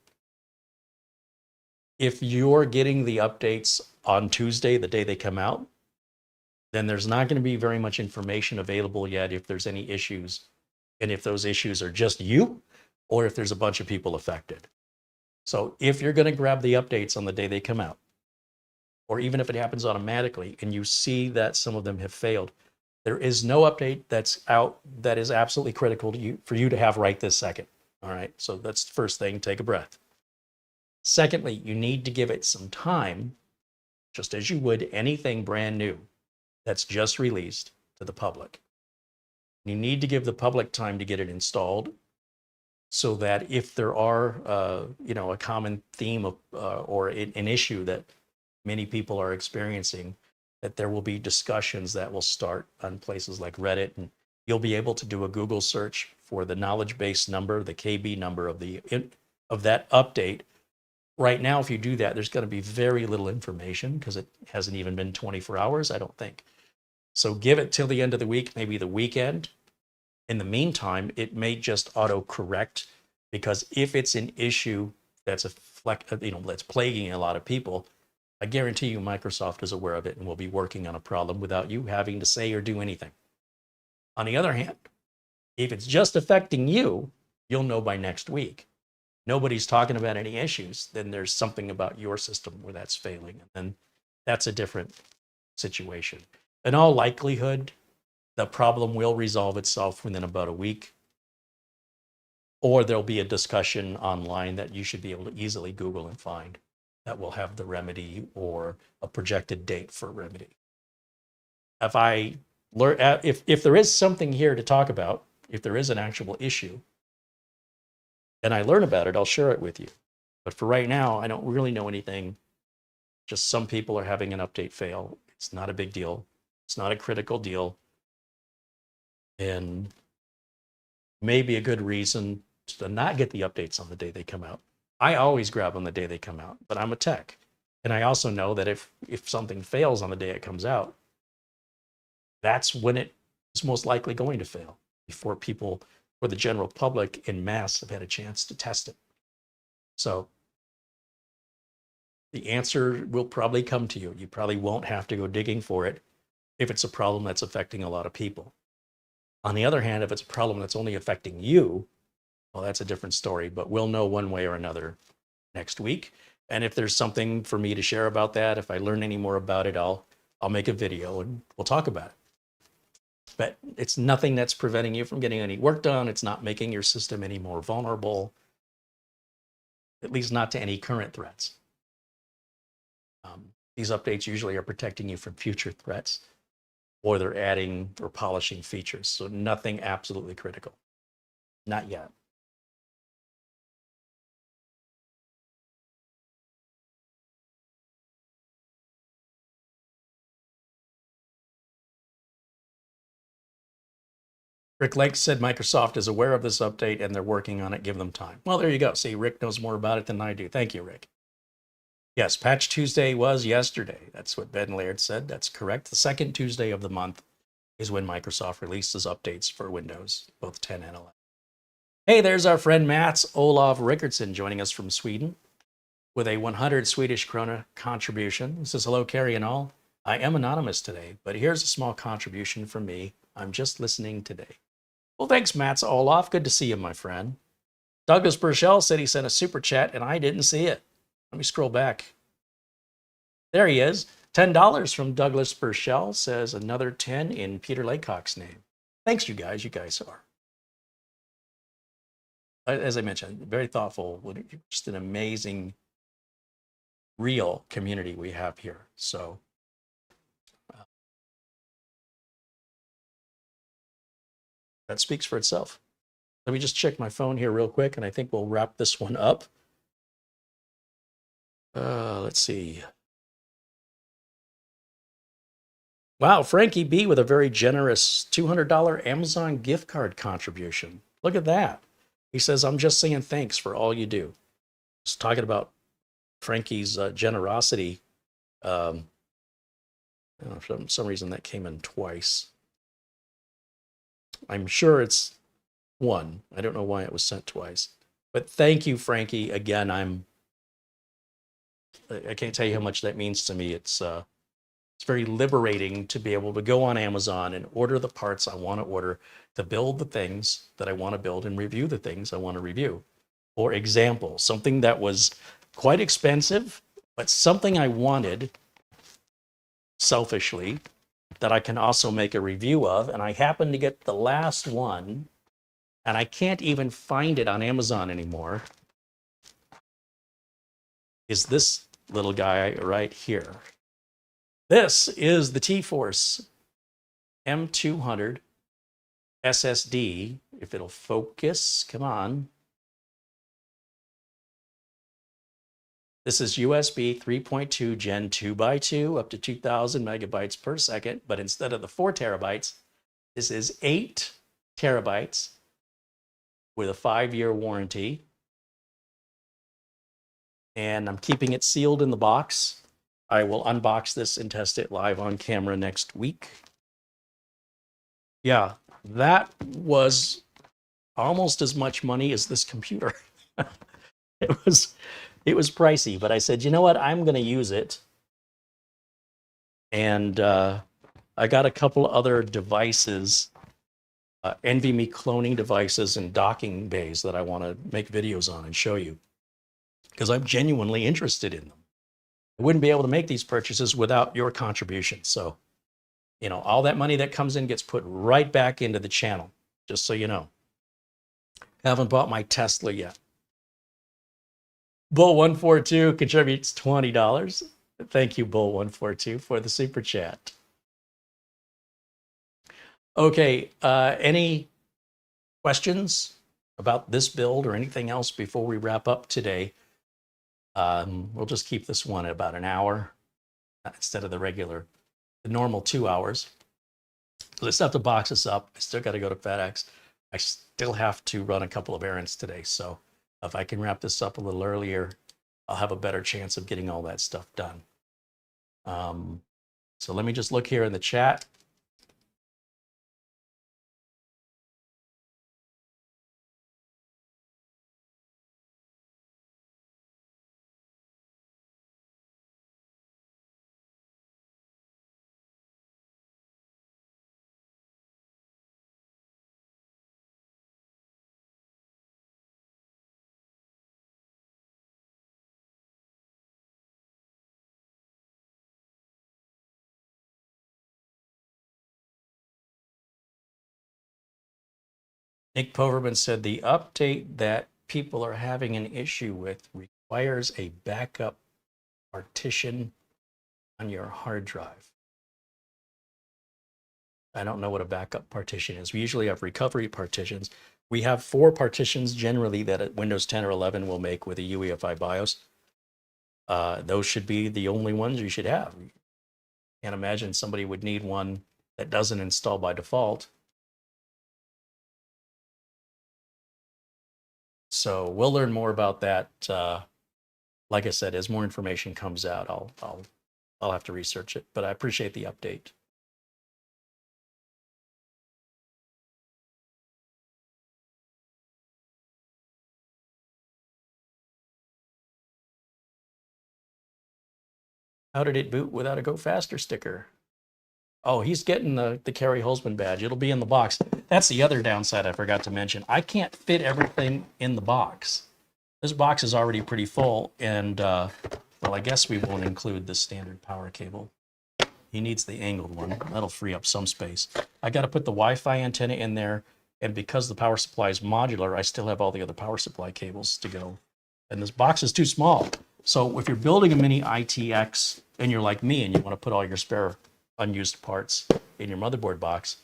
If you're getting the updates on Tuesday, the day they come out, then there's not going to be very much information available yet if there's any issues, and if those issues are just you, or if there's a bunch of people affected. So if you're going to grab the updates on the day they come out, or even if it happens automatically and you see that some of them have failed, there is no update that's out that is absolutely critical to you for you to have right this second. All right, so that's the first thing, take a breath. Secondly, you need to give it some time, just as you would anything brand new that's just released to the public. You need to give the public time to get it installed, so that if there are, a common theme of, or an issue that many people are experiencing, that there will be discussions that will start on places like Reddit, and you'll be able to do a Google search for the knowledge base number, the KB number of that update. Right now, if you do that, there's going to be very little information because it hasn't even been 24 hours, I don't think. So give it till the end of the week, maybe the weekend. In the meantime, it may just auto-correct, because if it's an issue that's that's plaguing a lot of people, I guarantee you Microsoft is aware of it and will be working on a problem without you having to say or do anything. On the other hand, if it's just affecting you, you'll know by next week. Nobody's talking about any issues, then there's something about your system where that's failing, and then that's a different situation. In all likelihood, the problem will resolve itself within about a week, or there'll be a discussion online that you should be able to easily Google and find that will have the remedy or a projected date for remedy. If there is something here to talk about, if there is an actual issue, and I learn about it, I'll share it with you. But for right now, I don't really know anything. Just some people are having an update fail. It's not a big deal. It's not a critical deal. And maybe a good reason to not get the updates on the day they come out. I always grab on the day they come out, but I'm a tech. And I also know that if something fails on the day it comes out, that's when it is most likely going to fail, before people, or the general public in mass, have had a chance to test it. So the answer will probably come to you. You probably won't have to go digging for it if it's a problem that's affecting a lot of people. On the other hand, if it's a problem that's only affecting you, well, that's a different story, but we'll know one way or another next week. And if there's something for me to share about that, if I learn any more about it, I'll make a video and we'll talk about it. But it's nothing that's preventing you from getting any work done. It's not making your system any more vulnerable, at least not to any current threats. These updates usually are protecting you from future threats, or they're adding or polishing features. So nothing absolutely critical. Not yet. Rick Lake said Microsoft is aware of this update and they're working on it. Give them time. Well, there you go. See, Rick knows more about it than I do. Thank you, Rick. Yes, Patch Tuesday was yesterday. That's what Ben Laird said. That's correct. The second Tuesday of the month is when Microsoft releases updates for Windows, both 10 and 11. Hey, there's our friend Mats Olof Rickardsson joining us from Sweden with a 100 Swedish krona contribution. He says, hello, Carey and all. I am anonymous today, but here's a small contribution from me. I'm just listening today. Well, thanks, Mats Olof. Good to see you, my friend. Douglas Burchell said he sent a super chat and I didn't see it. Let me scroll back. There he is. $10 from Douglas Burchell, says another 10 in Peter Laycock's name. Thanks, you guys. You guys are, as I mentioned, very thoughtful. Just an amazing, real community we have here. So that speaks for itself. Let me just check my phone here real quick, and I think we'll wrap this one up. Let's see. Wow, Frankie B with a very generous $200 Amazon gift card contribution. Look at that. He says, I'm just saying thanks for all you do. Just talking about Frankie's generosity. I don't know, for some reason that came in twice. I'm sure it's one. I don't know why it was sent twice. But thank you, Frankie. Again, I can't tell you how much that means to me. It's very liberating to be able to go on Amazon and order the parts I want to order, to build the things that I want to build and review the things I want to review. For example, something that was quite expensive, but something I wanted selfishly that I can also make a review of. And I happened to get the last one, and I can't even find it on Amazon anymore, is this little guy right here. This is the T-Force M200 SSD. If it'll focus, come on. This is USB 3.2 Gen 2x2 up to 2,000 megabytes per second, but instead of the 4 terabytes, this is 8 terabytes with a 5-year warranty. And I'm keeping it sealed in the box. I will unbox this and test it live on camera next week. Yeah, that was almost as much money as this computer. It was pricey, but I said, you know what? I'm going to use it. And I got a couple other devices, NVMe cloning devices and docking bays that I want to make videos on and show you, because I'm genuinely interested in them. I wouldn't be able to make these purchases without your contribution. So, you know, all that money that comes in gets put right back into the channel, just so you know. Haven't bought my Tesla yet. Bull142 contributes $20. Thank you, Bull142, for the super chat. Okay, any questions about this build or anything else before we wrap up today? We'll just keep this one at about an hour instead of the normal 2 hours. So I still have to box this up. I still got to go to FedEx. I still have to run a couple of errands today. So if I can wrap this up a little earlier, I'll have a better chance of getting all that stuff done. So let me just look here in the chat. Nick Poverman said the update that people are having an issue with requires a backup partition on your hard drive. I don't know what a backup partition is. We usually have recovery partitions. We have 4 partitions generally that Windows 10 or 11 will make with a UEFI BIOS. Those should be the only ones you should have. Can't imagine somebody would need one that doesn't install by default. So we'll learn more about that. Like I said, as more information comes out, I'll have to research it. But I appreciate the update. How did it boot without a Go Faster sticker? Oh, he's getting the CareyHolzman badge. It'll be in the box. That's the other downside I forgot to mention. I can't fit everything in the box. This box is already pretty full, and well, I guess we won't include the standard power cable. He needs the angled one. That'll free up some space. I got to put the Wi-Fi antenna in there, and because the power supply is modular, I still have all the other power supply cables to go. And this box is too small. So if you're building a mini ITX and you're like me and you want to put all your spare unused parts in your motherboard box,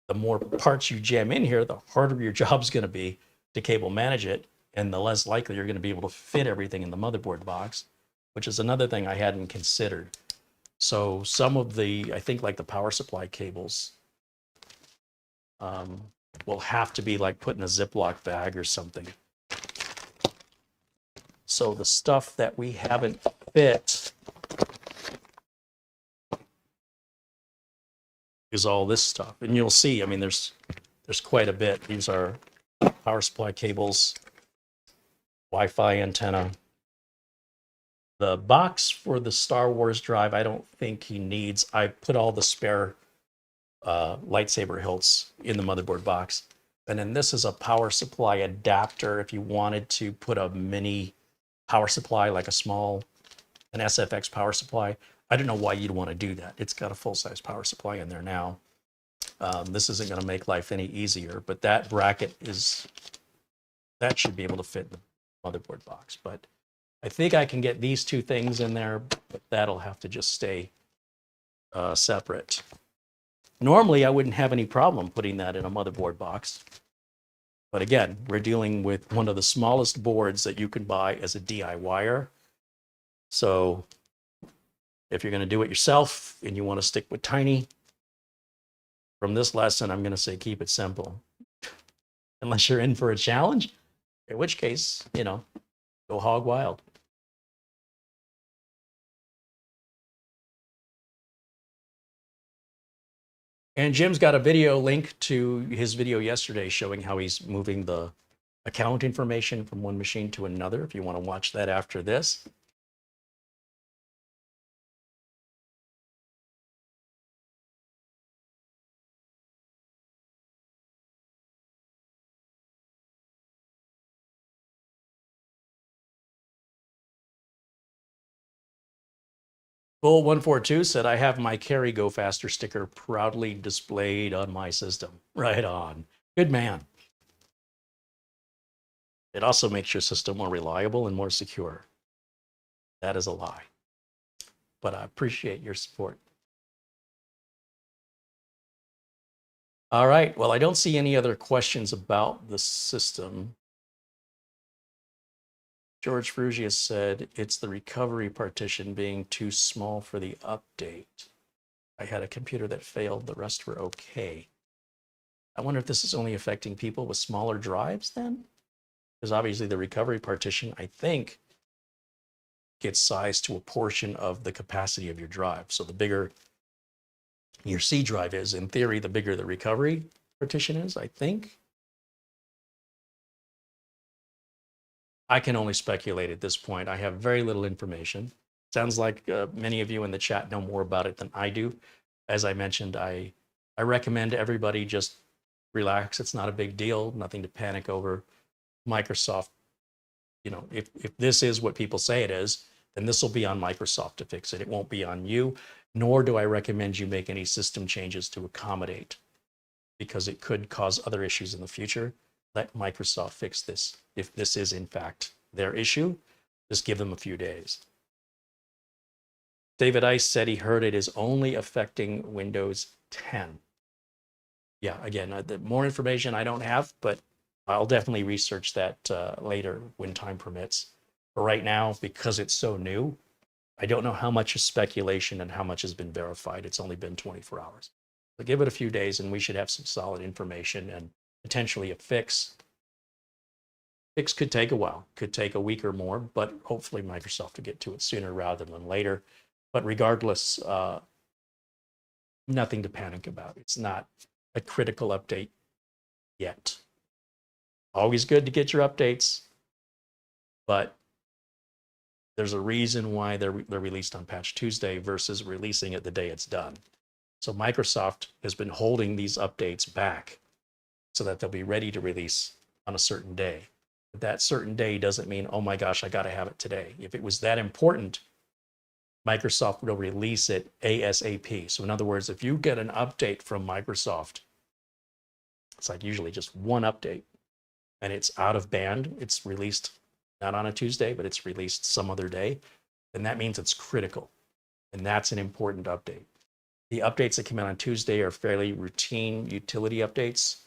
the more parts you jam in here, the harder your job's going to be to cable manage it, and the less likely you're going to be able to fit everything in the motherboard box, which is another thing I hadn't considered. So some of the, I think like the power supply cables will have to be like put in a Ziploc bag or something. So the stuff that we haven't fit is all this stuff. And you'll see, I mean, there's quite a bit. These are power supply cables, Wi-Fi antenna. The box for the Star Wars drive, I don't think he needs. I put all the spare lightsaber hilts in the motherboard box. And then this is a power supply adapter if you wanted to put a mini power supply, like an SFX power supply. I don't know why you'd want to do that. It's got a full-size power supply in there now. This isn't going to make life any easier, but that bracket that should be able to fit the motherboard box. But I think I can get these two things in there, but that'll have to just stay separate. Normally, I wouldn't have any problem putting that in a motherboard box. But again, we're dealing with one of the smallest boards that you can buy as a DIYer. So if you're going to do it yourself and you want to stick with tiny, from this lesson, I'm going to say keep it simple. Unless you're in for a challenge, in which case, go hog wild. And Jim's got a video link to his video yesterday showing how he's moving the account information from one machine to another, if you want to watch that after this. Bull142 said, I have my Carey Go Faster sticker proudly displayed on my system. Right on. Good man. It also makes your system more reliable and more secure. That is a lie. But I appreciate your support. All right. Well, I don't see any other questions about the system. George Frugius said, it's the recovery partition being too small for the update. I had a computer that failed. The rest were okay. I wonder if this is only affecting people with smaller drives then? Because obviously the recovery partition, I think, gets sized to a portion of the capacity of your drive. So the bigger your C drive is, in theory, the bigger the recovery partition is, I think. I can only speculate at this point. I have very little information. Sounds like many of you in the chat know more about it than I do. As I mentioned, I recommend everybody just relax. It's not a big deal, nothing to panic over. Microsoft, if this is what people say it is, then this will be on Microsoft to fix it. It won't be on you, nor do I recommend you make any system changes to accommodate, because it could cause other issues in the future. Let Microsoft fix this. If this is in fact their issue, just give them a few days. David Ice said he heard it is only affecting Windows 10. Yeah, again, the more information I don't have, but I'll definitely research that later when time permits. But right now, because it's so new, I don't know how much is speculation and how much has been verified. It's only been 24 hours. So give it a few days and we should have some solid information and potentially a fix. Fix could take a while, could take a week or more, but hopefully Microsoft will get to it sooner rather than later. But regardless, nothing to panic about. It's not a critical update yet. Always good to get your updates, but there's a reason why they're released on Patch Tuesday versus releasing it the day it's done. So Microsoft has been holding these updates back so that they'll be ready to release on a certain day. But that certain day doesn't mean, oh my gosh, I got to have it today. If it was that important, Microsoft will release it ASAP. So in other words, if you get an update from Microsoft, it's like usually just one update, and it's out of band, it's released not on a Tuesday, but it's released some other day, then that means it's critical. And that's an important update. The updates that come out on Tuesday are fairly routine utility updates,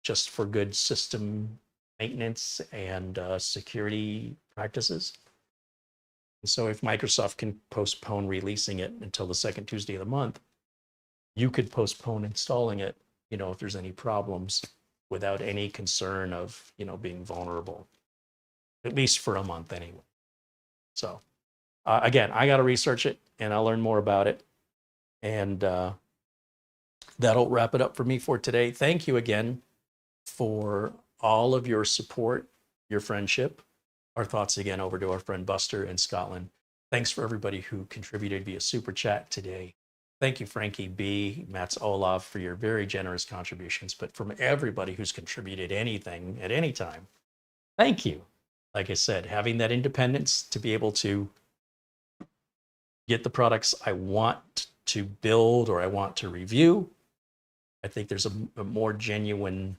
just for good system maintenance and security practices. And so if Microsoft can postpone releasing it until the second Tuesday of the month, you could postpone installing it, if there's any problems, without any concern of, being vulnerable, at least for a month anyway. So again, I got to research it and I'll learn more about it. And that'll wrap it up for me for today. Thank you again for all of your support, your friendship. Our thoughts again over to our friend Buster in Scotland. Thanks for everybody who contributed via Super Chat today. Thank you, Frankie B, Mats Olaf, for your very generous contributions. But from everybody who's contributed anything at any time, thank you. Like I said, having that independence to be able to get the products I want to build or I want to review, I think there's a more genuine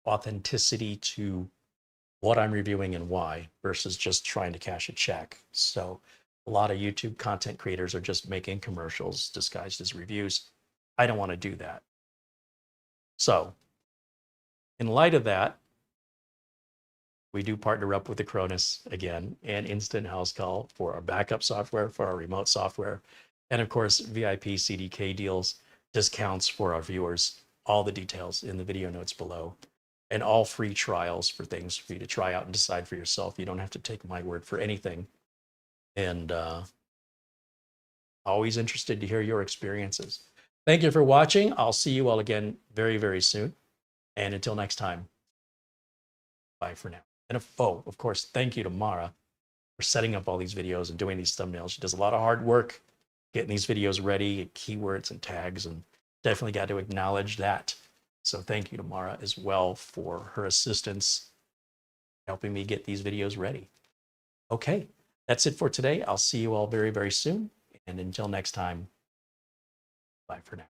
authenticity to what I'm reviewing and why versus just trying to cash a check. So a lot of YouTube content creators are just making commercials disguised as reviews. I don't want to do that. So in light of that, we do partner up with Acronis again and Instant House Call for our backup software, for our remote software, and of course, VIP CDK deals, discounts for our viewers, all the details in the video notes below, and all free trials for things for you to try out and decide for yourself. You don't have to take my word for anything. And always interested to hear your experiences. Thank you for watching. I'll see you all again very, very soon. And until next time, bye for now. And of course, thank you to Mara for setting up all these videos and doing these thumbnails. She does a lot of hard work getting these videos ready, keywords and tags, and definitely got to acknowledge that. So thank you to Mara as well for her assistance helping me get these videos ready. Okay, that's it for today. I'll see you all very, very soon. And until next time, bye for now.